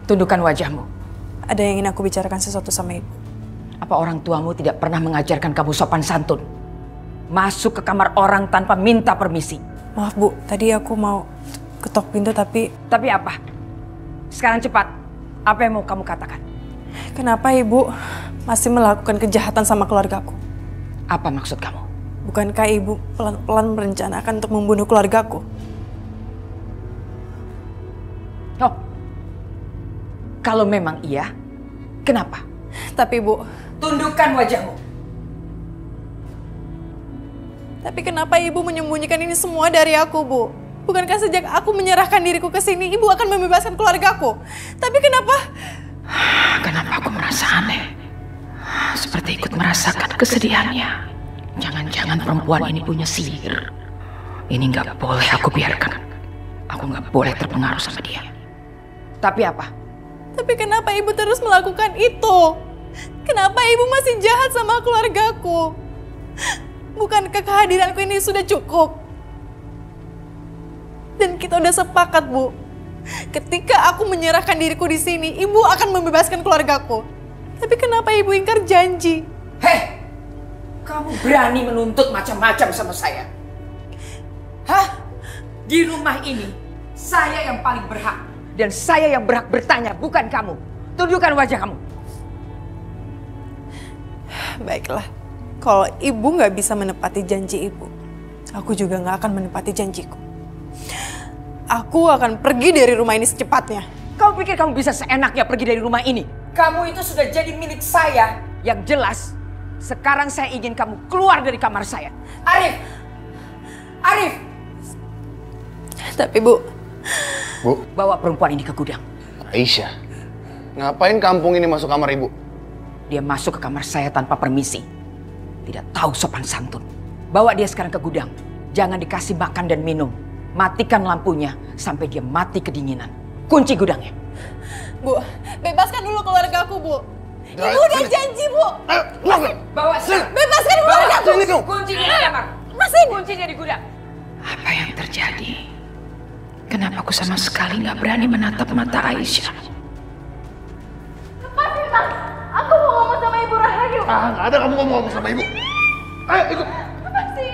Tundukkan wajahmu. Ada yang ingin aku bicarakan sesuatu sama Ibu. Apa orang tuamu tidak pernah mengajarkan kamu sopan santun? Masuk ke kamar orang tanpa minta permisi. Maaf Bu, tadi aku mau ketok pintu tapi... Tapi apa? Sekarang cepat, apa yang mau kamu katakan? Kenapa Ibu masih melakukan kejahatan sama keluargaku? Apa maksud kamu? Bukankah Ibu pelan-pelan merencanakan untuk membunuh keluargaku? Oh, kalau memang iya, kenapa? Tapi Bu... Tundukkan wajahmu. Tapi kenapa Ibu menyembunyikan ini semua dari aku, Bu? Bukankah sejak aku menyerahkan diriku ke sini, Ibu akan membebaskan keluargaku? Tapi kenapa... Kenapa aku merasa aneh? Seperti ikut merasakan kesedihannya. Jangan-jangan perempuan ini punya sihir. Ini nggak boleh aku biarkan. Aku nggak boleh terpengaruh sama dia. Tapi apa? Tapi kenapa Ibu terus melakukan itu? Kenapa Ibu masih jahat sama keluargaku? Bukankah kehadiranku ini sudah cukup? Dan kita udah sepakat, Bu. Ketika aku menyerahkan diriku di sini, Ibu akan membebaskan keluargaku. Tapi kenapa Ibu ingkar janji? Hei! Kamu berani menuntut macam-macam sama saya? Hah? Di rumah ini, saya yang paling berhak. Dan saya yang berhak bertanya, bukan kamu. Tunjukkan wajah kamu. Baiklah. Kalau Ibu nggak bisa menepati janji Ibu, aku juga nggak akan menepati janjiku. Aku akan pergi dari rumah ini secepatnya. Kamu pikir kamu bisa seenaknya pergi dari rumah ini? Kamu itu sudah jadi milik saya. Yang jelas, sekarang saya ingin kamu keluar dari kamar saya. Arif! Arif! Tapi Bu... Bu? Bawa perempuan ini ke gudang. Aisyah, ngapain kampung ini masuk kamar Ibu? Dia masuk ke kamar saya tanpa permisi. Tidak tahu sopan santun. Bawa dia sekarang ke gudang. Jangan dikasih makan dan minum. Matikan lampunya sampai dia mati kedinginan. Kunci gudangnya. Bu, bebaskan dulu keluargaku, Bu. Ibu udah janji, Bu. Bawa sini. Bebaskan keluargaku. Kuncinya di kamar. Mesin. Kuncinya di gudang. Apa yang terjadi? Kenapa aku sama sekali nggak berani menatap mata Aisyah? Lepasin, Mas. Aku mau ngomong sama Ibu Rahayu. Nggak ada kamu ngomong sama Ibu. Ayo, ikut. Lepasin.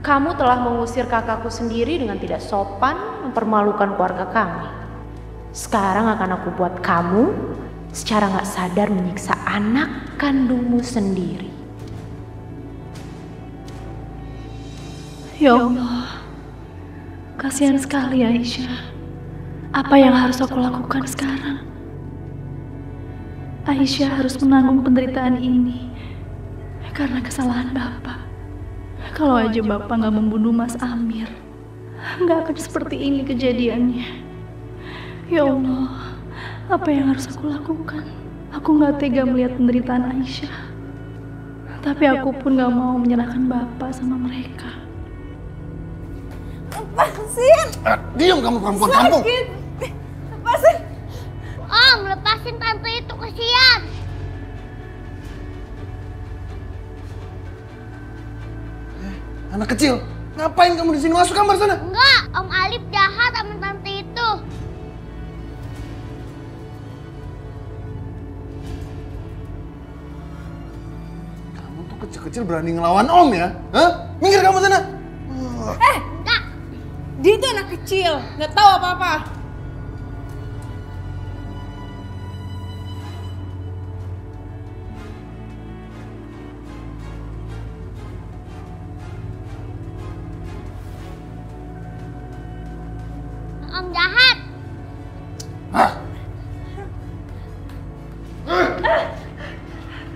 Kamu telah mengusir kakakku sendiri dengan tidak sopan, mempermalukan keluarga kami. Sekarang akan aku buat kamu secara gak sadar menyiksa anak kandungmu sendiri. Ya Allah, kasihan sekali Aisyah. Apa yang harus aku lakukan sekarang? Aisyah harus menanggung penderitaan ini karena kesalahan Bapak. Kalau aja Bapak gak membunuh Mas Amir, gak akan seperti ini kejadiannya. Ya Allah, apa yang harus aku lakukan? Aku gak tega melihat penderitaan Aisyah. Tapi aku pun gak mau menyerahkan Bapak sama mereka. Lepasin! Diam kamu perempuan kampung! Sakit! Lepasin! Om, lepasin tante itu, kesian! Anak kecil, ngapain kamu di sini? Masuk kamar sana! Enggak, Om Alif jahat sama tante itu. Kamu tuh kecil-kecil berani ngelawan Om ya? Hah? Minggir kamu sana! Enggak. Dia itu anak kecil, nggak tahu apa-apa. Om jahat.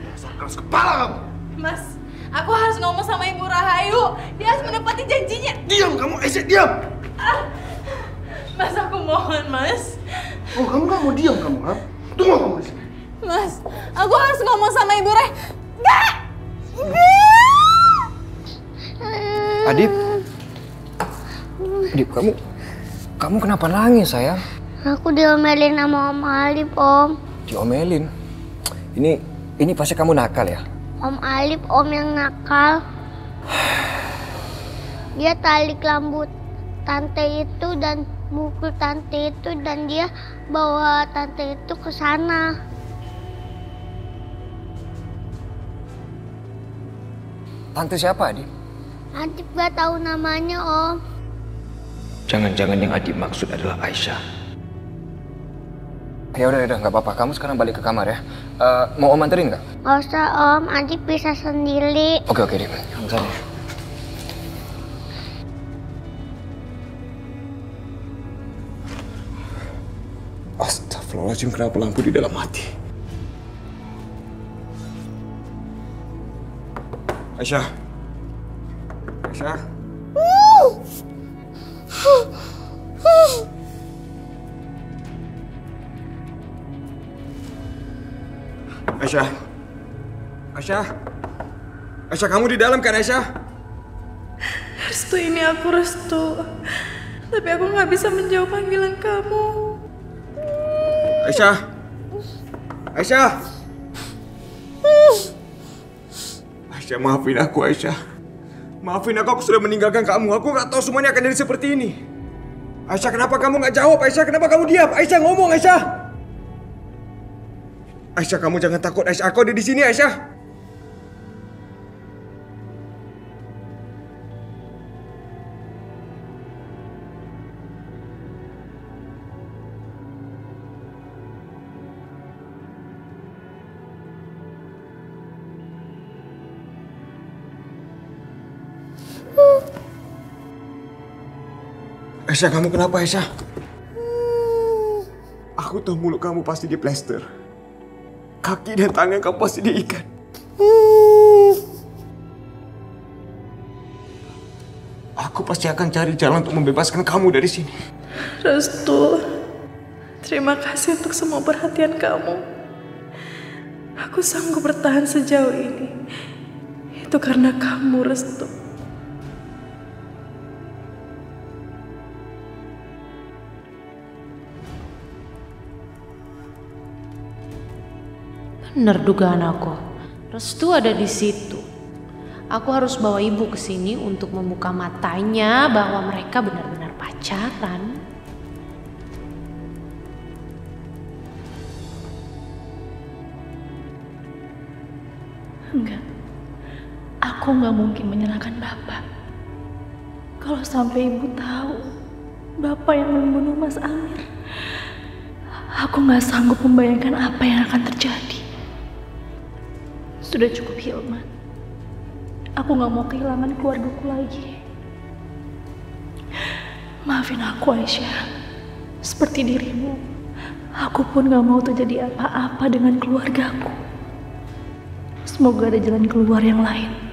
Dasar keras kepala kamu! Mas, aku harus ngomong sama Ibu Rahayu. Dia harus menepati janjinya. Diam kamu, Aisyah, diam! Mas, aku mohon, Mas. Oh, kamu nggak mau diam kamu, ha? Tunggu kamu di sini. Mas, aku harus ngomong sama Ibu Reh. Enggak! Adip, Adip, kamu kenapa nangis, sayang? Aku diomelin sama Om Alif, Om. Diomelin? Ini pasti kamu nakal ya? Om Alif, Om yang nakal. Dia tarik rambut tante itu dan mukul tante itu dan dia bawa tante itu ke sana. Tante siapa, Adip? Adip gak tahu namanya, Om. Jangan-jangan yang Adip maksud adalah Aisyah. Ya udah, nggak apa-apa. Kamu sekarang balik ke kamar ya. Mau Om anterin nggak? Gak usah, Om. Adip bisa sendiri. Oke, Dip. Kamu sana. Astagfirullahaladzim, kenapa lampu di dalam mati? Aisyah. Aisyah. Aisyah. Aisyah. Aisyah, kamu di dalam kan, Aisyah? Restu, ini aku Restu. Tapi aku nggak bisa menjawab panggilan kamu. Aisyah. Aisyah. Aisyah, maafin aku, Aisyah. Maafin aku sudah meninggalkan kamu. Aku nggak tahu semuanya akan jadi seperti ini. Aisyah, kenapa kamu nggak jawab? Aisyah, kenapa kamu diam? Aisyah, ngomong, Aisyah. Aisyah, kamu jangan takut. Aisyah, aku ada di sini, Aisyah. Aisyah, kamu kenapa, Aisyah? Aku tahu mulut kamu pasti diplester. Kaki dan tangan kamu pasti diikat. Aku pasti akan cari jalan untuk membebaskan kamu dari sini. Restu, terima kasih untuk semua perhatian kamu. Aku sanggup bertahan sejauh ini. Itu karena kamu, Restu. Bener dugaan aku. Restu ada di situ. Aku harus bawa ibu ke sini untuk membuka matanya bahwa mereka benar-benar pacaran. Enggak. Aku nggak mungkin menyalahkan Bapak. Kalau sampai Ibu tahu Bapak yang membunuh Mas Amir, Aku gak sanggup membayangkan apa yang akan terjadi. Sudah cukup, Hilman. Aku gak mau kehilangan keluargaku lagi. Maafin aku, Aisyah. Seperti dirimu, aku pun gak mau terjadi apa-apa dengan keluargaku. Semoga ada jalan keluar yang lain.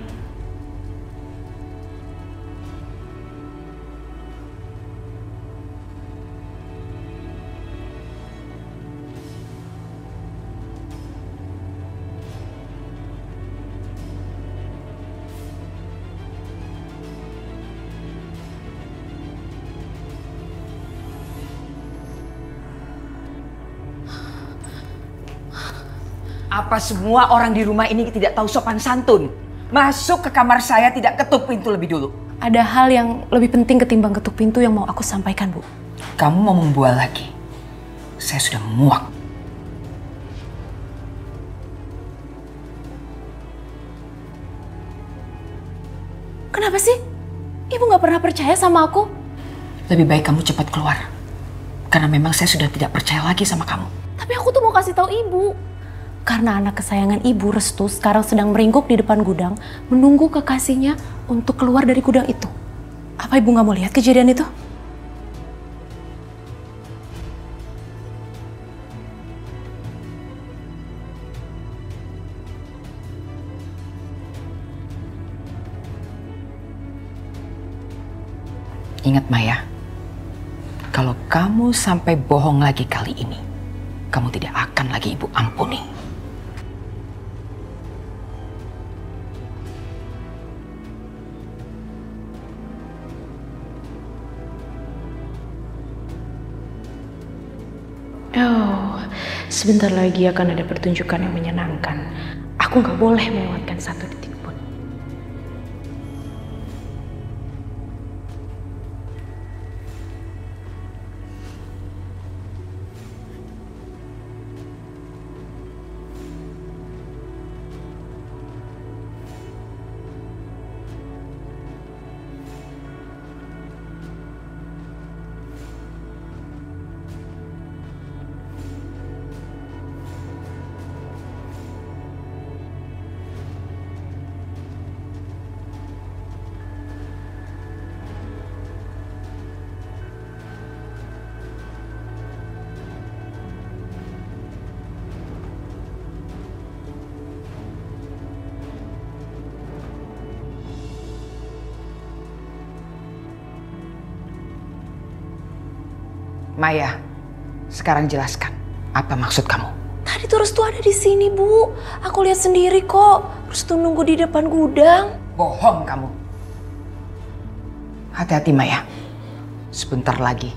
Apa semua orang di rumah ini tidak tahu sopan santun? Masuk ke kamar saya tidak ketuk pintu lebih dulu. Ada hal yang lebih penting ketimbang ketuk pintu yang mau aku sampaikan, Bu. Kamu mau membual lagi? Saya sudah muak. Kenapa sih? Ibu gak pernah percaya sama aku? Lebih baik kamu cepat keluar. Karena memang saya sudah tidak percaya lagi sama kamu. Tapi aku tuh mau kasih tahu Ibu. Karena anak kesayangan Ibu, Restu, sekarang sedang meringkuk di depan gudang, menunggu kekasihnya untuk keluar dari gudang itu. Apa Ibu gak mau lihat kejadian itu? Ingat Maya, kalau kamu sampai bohong lagi kali ini, kamu tidak akan lagi Ibu ampuni. Oh, sebentar lagi akan ada pertunjukan yang menyenangkan. Aku gak boleh melewatkan satu detik pun. Maya, sekarang jelaskan apa maksud kamu? Tadi tuh Restu ada di sini, Bu. Aku lihat sendiri kok. Restu nunggu di depan gudang. Bohong kamu. Hati-hati Maya. Sebentar lagi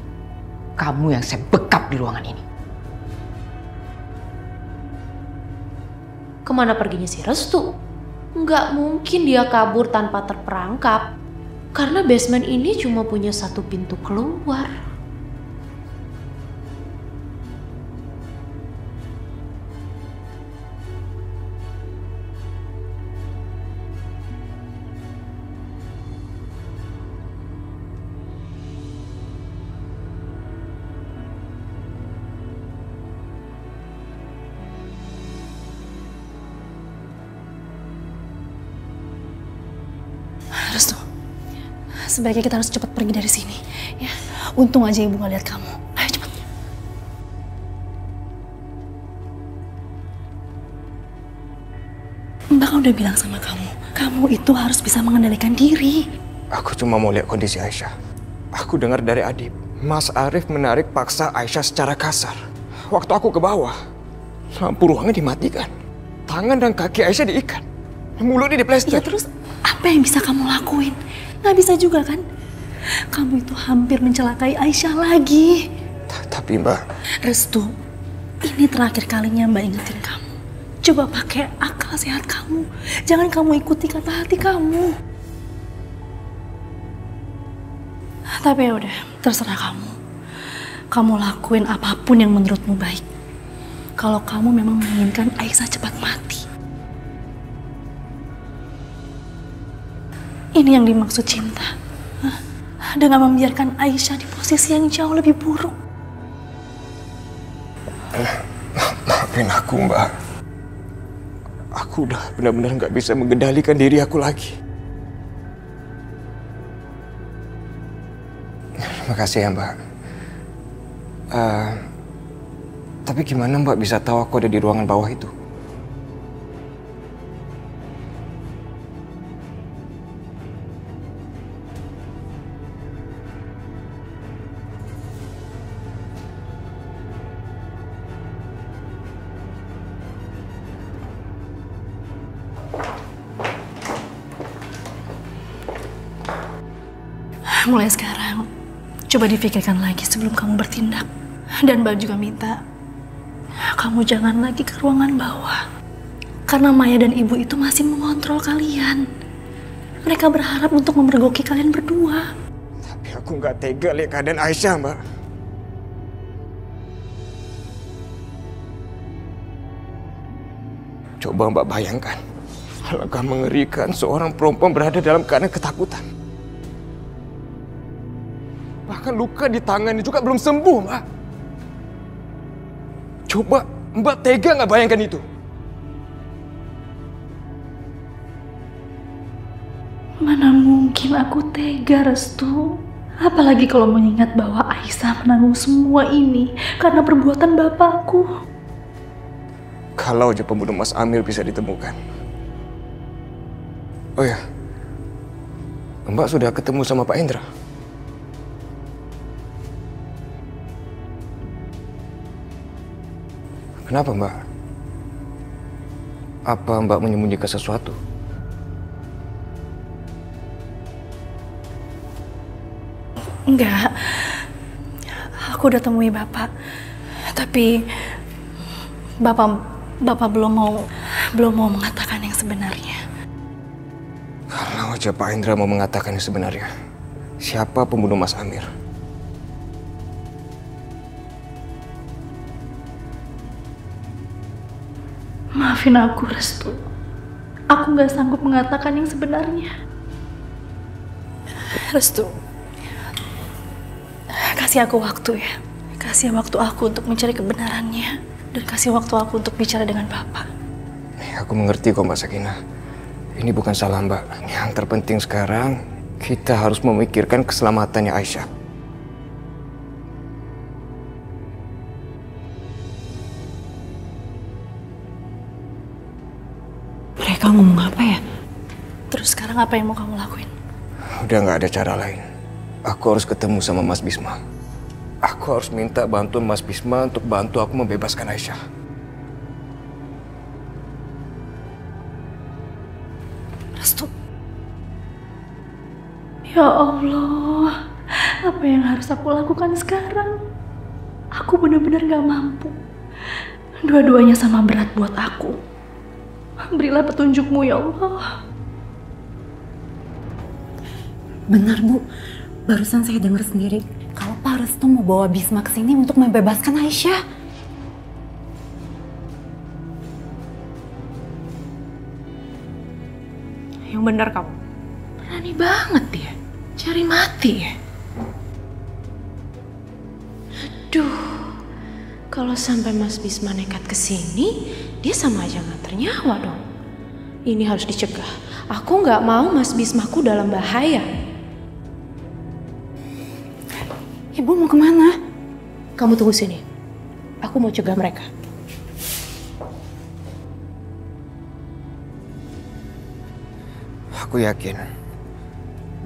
kamu yang saya bekap di ruangan ini. Kemana perginya si Restu? Nggak mungkin dia kabur tanpa terperangkap. Karena basement ini cuma punya satu pintu keluar. Restu, sebaiknya kita harus cepat pergi dari sini. Ya, untung aja Ibu gak lihat kamu. Ayo cepat. Mbak kan udah bilang sama kamu itu harus bisa mengendalikan diri. Aku cuma mau lihat kondisi Aisyah. Aku dengar dari Adib, Mas Arif menarik paksa Aisyah secara kasar. Waktu aku ke bawah, lampu ruangan dimatikan. Tangan dan kaki Aisyah diikat. Mulutnya diplester. Ya terus apa yang bisa kamu lakuin? Nggak bisa juga kan? Kamu itu hampir mencelakai Aisyah lagi. Tapi Mbak... Restu, ini terakhir kalinya Mbak ingetin kamu. Coba pakai akal sehat kamu. Jangan kamu ikuti kata hati kamu. Tapi ya udah, terserah kamu. Kamu lakuin apapun yang menurutmu baik. Kalau kamu memang menginginkan Aisyah cepat mati. Ini yang dimaksud cinta. Dengan membiarkan Aisyah di posisi yang jauh lebih buruk. Maafin aku, Mbak. Aku udah benar-benar nggak bisa mengendalikan diri aku lagi. Makasih ya, Mbak. Tapi gimana Mbak bisa tahu aku ada di ruangan bawah itu? Mulai sekarang, coba difikirkan lagi sebelum kamu bertindak. Dan Mbak juga minta, kamu jangan lagi ke ruangan bawah. Karena Maya dan Ibu itu masih mengontrol kalian. Mereka berharap untuk memergoki kalian berdua. Tapi aku nggak tega lihat keadaan Aisyah, Mbak. Coba Mbak bayangkan, alangkah mengerikan seorang perempuan berada dalam keadaan ketakutan. Bahkan luka di tangannya juga belum sembuh, Mbak. Coba Mbak tega nggak bayangkan itu? Mana mungkin aku tega, Restu. Apalagi kalau mengingat bahwa Aisyah menanggung semua ini karena perbuatan bapakku. Kalau aja pembunuh Mas Amir bisa ditemukan. Oh ya, Mbak sudah ketemu sama Pak Indra? Kenapa, Mbak? Apa Mbak menyembunyikan sesuatu? Enggak. Aku udah temui Bapak. Tapi Bapak belum mau mengatakan yang sebenarnya. Kalau aja Pak Indra mau mengatakan yang sebenarnya, siapa pembunuh Mas Amir? Maafin aku, Restu. Aku gak sanggup mengatakan yang sebenarnya. Restu, kasih aku waktu ya. Kasih waktu aku untuk mencari kebenarannya. Dan kasih waktu aku untuk bicara dengan Bapak. Aku mengerti kok, Mbak Sakinah. Ini bukan salah Mbak. Yang terpenting sekarang, kita harus memikirkan keselamatannya Aisyah. Mereka ngomong apa ya? Terus sekarang apa yang mau kamu lakuin? Udah nggak ada cara lain. Aku harus ketemu sama Mas Bisma. Aku harus minta bantuan Mas Bisma untuk bantu aku membebaskan Aisyah. Restu. Ya Allah, apa yang harus aku lakukan sekarang? Aku benar-benar gak mampu. Dua-duanya sama berat buat aku. Berilah petunjukmu ya Allah. Benar Bu, barusan saya dengar sendiri kalau Pak Restu mau bawa Bisma ke sini untuk membebaskan Aisyah. Yang benar kamu. Berani banget dia. Cari mati ya. Aduh. Kalau sampai Mas Bisma nekat ke sini, dia sama aja nggak ternyawa dong. Ini harus dicegah. Aku nggak mau Mas Bismaku dalam bahaya. Ibu mau kemana? Kamu tunggu sini. Aku mau cegah mereka. Aku yakin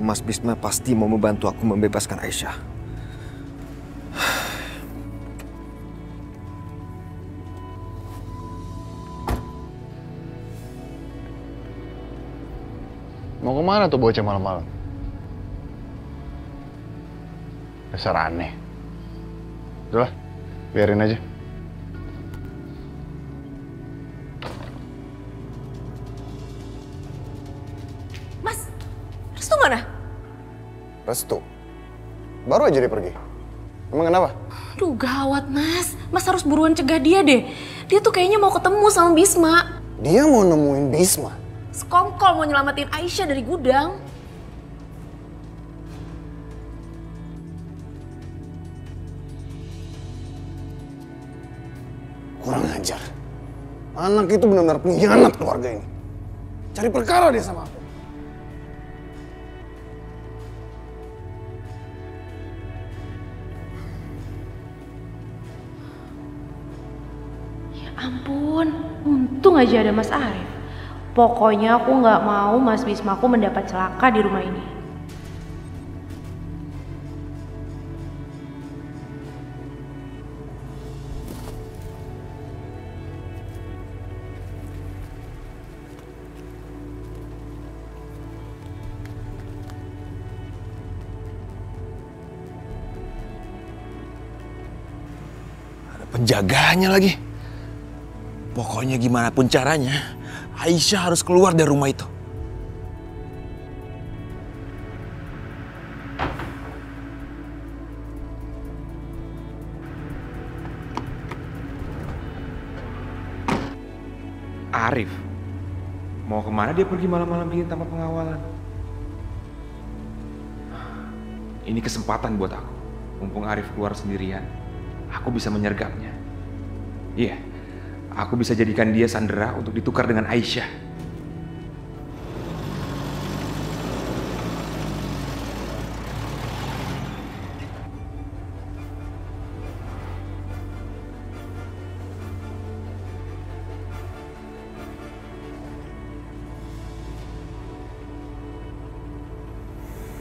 Mas Bisma pasti mau membantu aku membebaskan Aisyah. Mau kemana tuh bocah malam-malam? Dasar aneh. Udah lah, biarin aja. Mas, Restu mana? Restu? Baru aja dia pergi. Emang kenapa? Duh gawat Mas. Mas harus buruan cegah dia deh. Dia tuh kayaknya mau ketemu sama Bisma. Dia mau nemuin Bisma? Sekongkol mau nyelamatin Aisyah dari gudang. Kurang ajar. Anak itu benar-benar pengkhianat keluarga ini. Cari perkara dia sama aku. Ya ampun, untung aja ada Mas Arif. Pokoknya aku nggak mau Mas Bismaku mendapat celaka di rumah ini. Penjaganya lagi. Pokoknya gimana pun caranya, Aisyah harus keluar dari rumah itu. Arif, mau kemana dia pergi malam-malam begini tanpa pengawalan? Ini kesempatan buat aku. Mumpung Arif keluar sendirian, aku bisa menyergapnya. Iya, aku bisa jadikan dia sandera untuk ditukar dengan Aisyah.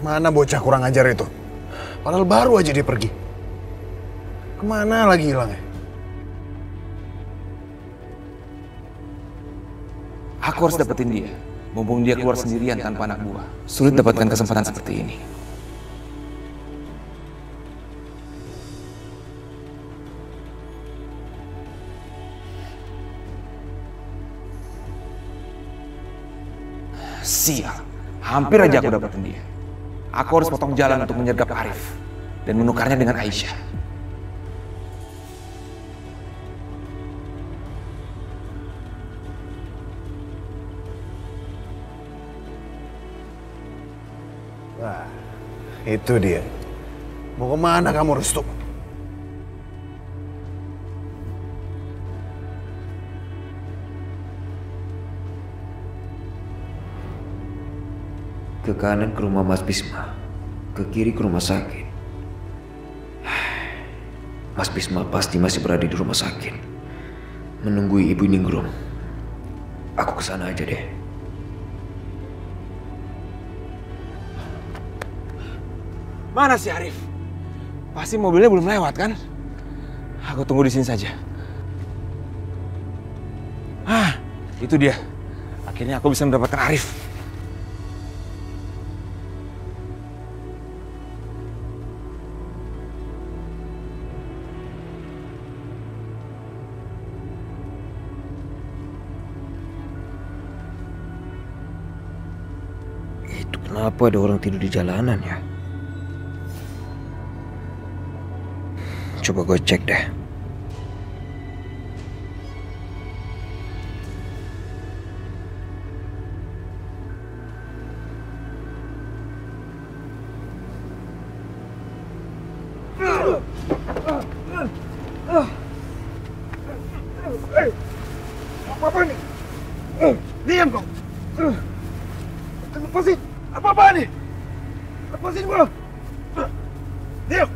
Mana bocah kurang ajar itu? Padahal baru aja dia pergi. Kemana lagi hilangnya? Aku harus dapetin dia. Mumpung dia keluar sendirian tanpa anak buah. Sulit dapatkan kesempatan seperti ini. Sial, hampir aja aku dapetin dia. Aku harus potong jalan untuk menyergap Arif dan menukarnya dengan Aisyah. Wah, itu dia. Mau kemana kamu, Restu? Ke kanan ke rumah Mas Bisma, ke kiri ke rumah sakit. Mas Bisma pasti masih berada di rumah sakit, menunggu Ibu Ningrum. Aku kesana aja deh. Mana si Arif? Pasti mobilnya belum lewat kan? Aku tunggu di sini saja. Ah, itu dia. Akhirnya aku bisa mendapatkan Arif. Itu kenapa ada orang tidur di jalanan ya? Coba gue cek deh. Apa nih? Diam kau. Lepasin. Apa-apaan nih? Lepasin gua. Diam.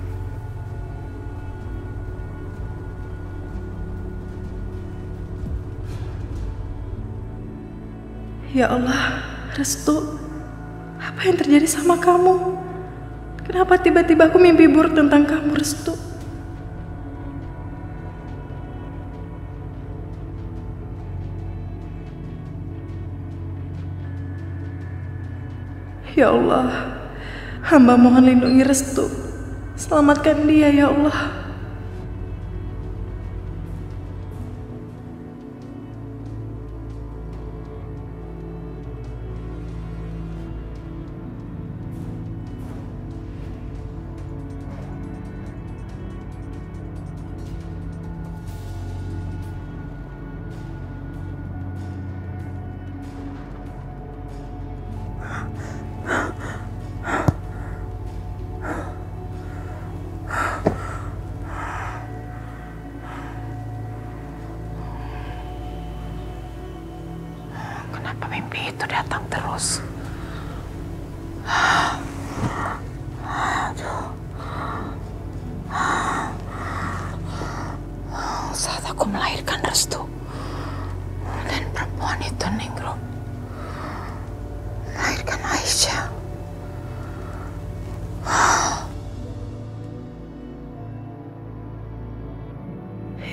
Ya Allah, Restu, apa yang terjadi sama kamu? Kenapa tiba-tiba aku mimpi buruk tentang kamu, Restu? Ya Allah, hamba mohon lindungi Restu. Selamatkan dia, ya Allah. datang terus. Saat aku melahirkan Restu dan perempuan itu, Ningrum, melahirkan Aisyah.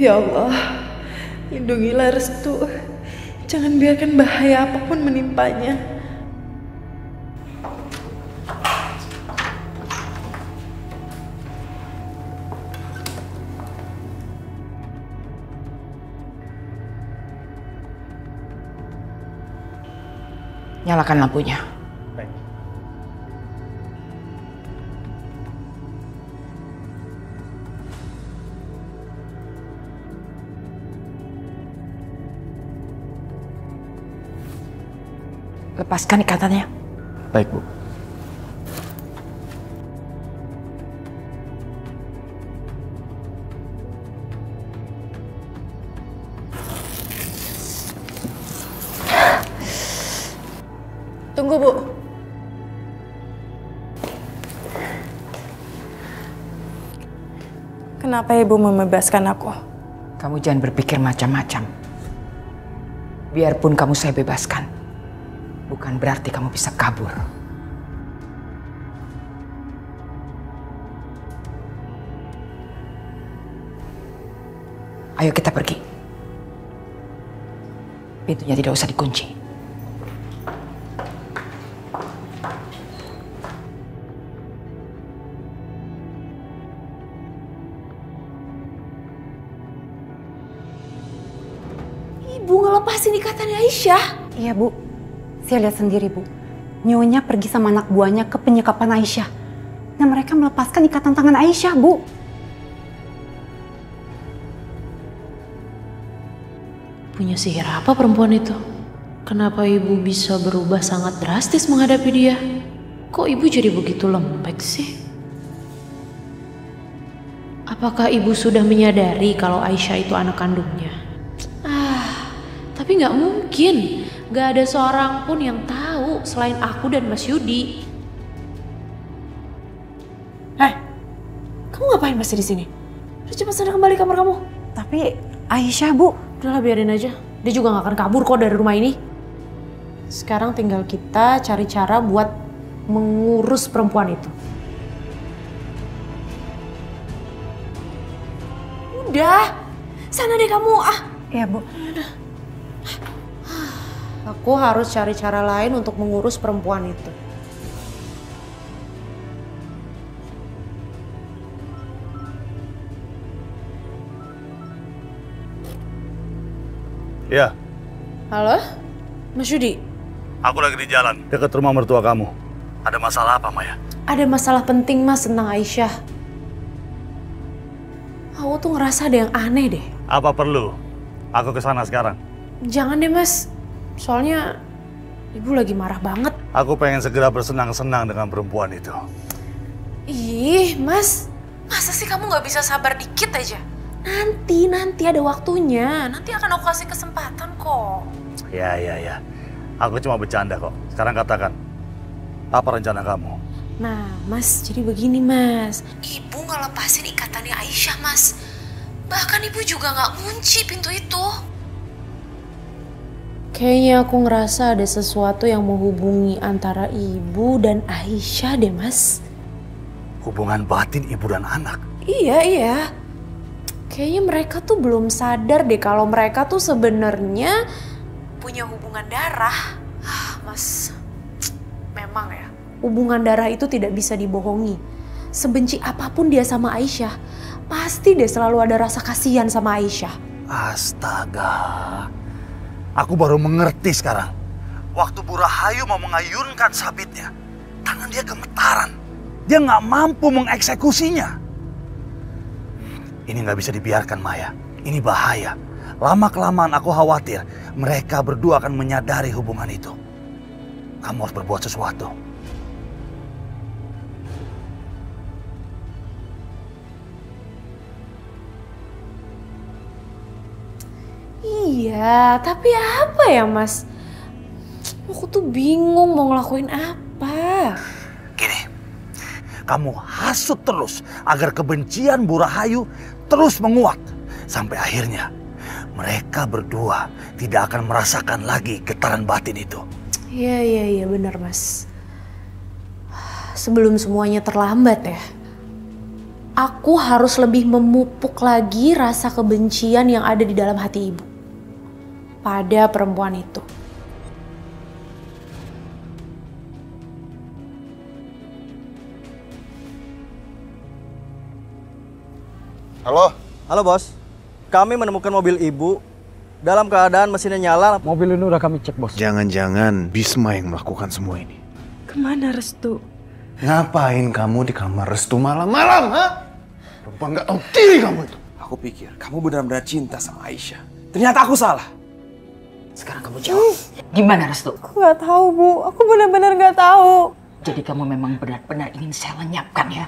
Ya Allah, lindungilah Restu. Jangan biarkan bahaya apapun menimpanya. Nyalakan lampunya. Lepaskan ikatannya. Baik, Bu. Tunggu, Bu. Kenapa Ibu membebaskan aku? Kamu jangan berpikir macam-macam. Biarpun kamu saya bebaskan, bukan berarti kamu bisa kabur. Ayo kita pergi. Pintunya tidak usah dikunci. Ibu ngelepasin ikatannya Aisyah. Iya, Bu. Saya lihat sendiri, Bu. Nyonya pergi sama anak buahnya ke penyekapan Aisyah. Dan mereka melepaskan ikatan tangan Aisyah, Bu. Punya sihir apa perempuan itu? Kenapa ibu bisa berubah sangat drastis menghadapi dia? Kok ibu jadi begitu lembek sih? Apakah ibu sudah menyadari kalau Aisyah itu anak kandungnya? Tapi nggak mungkin. Gak ada seorang pun yang tahu selain aku dan Mas Yudi. Kamu ngapain masih di sini? Udah cepat sana kembali kamar kamu. Tapi Aisyah, Bu. Udahlah biarin aja. Dia juga gak akan kabur kok dari rumah ini. Sekarang tinggal kita cari cara buat mengurus perempuan itu. Udah, sana deh kamu. Iya, Bu. Udah. Aku harus cari cara lain untuk mengurus perempuan itu. Ya. Halo? Mas Yudi? Aku lagi di jalan, dekat rumah mertua kamu. Ada masalah apa, Maya? Ada masalah penting, Mas, tentang Aisyah. Aku tuh ngerasa ada yang aneh deh. Apa perlu aku ke sana sekarang? Jangan deh, Mas. Soalnya ibu lagi marah banget. Aku pengen segera bersenang-senang dengan perempuan itu. Ih, Mas. Masa sih kamu gak bisa sabar dikit aja? Nanti ada waktunya. Nanti akan aku kasih kesempatan kok. Ya. Aku cuma bercanda kok. Sekarang katakan, apa rencana kamu? Nah, Mas, jadi begini, Mas. Ibu ngelepasin ikatannya Aisyah, Mas. Bahkan ibu juga gak kunci pintu itu. Kayaknya aku ngerasa ada sesuatu yang menghubungi antara ibu dan Aisyah deh, Mas. Hubungan batin ibu dan anak? Iya. Kayaknya mereka tuh belum sadar deh kalau mereka tuh sebenarnya punya hubungan darah. Mas, memang ya, hubungan darah itu tidak bisa dibohongi. Sebenci apapun dia sama Aisyah, pasti dia selalu ada rasa kasihan sama Aisyah. Astaga. Aku baru mengerti sekarang. Waktu Bu Rahayu mau mengayunkan sabitnya, tangan dia gemetaran. Dia nggak mampu mengeksekusinya. Ini nggak bisa dibiarkan, Maya. Ini bahaya. Lama-kelamaan aku khawatir mereka berdua akan menyadari hubungan itu. Kamu harus berbuat sesuatu. Iya, tapi apa ya, Mas? Aku tuh bingung mau ngelakuin apa. Gini, kamu hasut terus agar kebencian Bu Rahayu terus menguat. Sampai akhirnya mereka berdua tidak akan merasakan lagi getaran batin itu. Iya benar Mas. Sebelum semuanya terlambat ya. Aku harus lebih memupuk lagi rasa kebencian yang ada di dalam hati ibu pada perempuan itu. Halo? Halo bos, kami menemukan mobil ibu dalam keadaan mesinnya nyala. Mobil ini udah kami cek bos. Jangan-jangan Bisma yang melakukan semua ini. Kemana Restu? Ngapain kamu di kamar Restu malam-malam, ha? Perempuan nggak tahu diri kamu itu. Aku pikir kamu benar-benar cinta sama Aisyah. Ternyata aku salah. Sekarang kamu jawab. Gimana Restu? Aku nggak tahu Bu, aku benar-benar nggak tahu. Jadi kamu memang benar-benar ingin saya lenyapkan ya?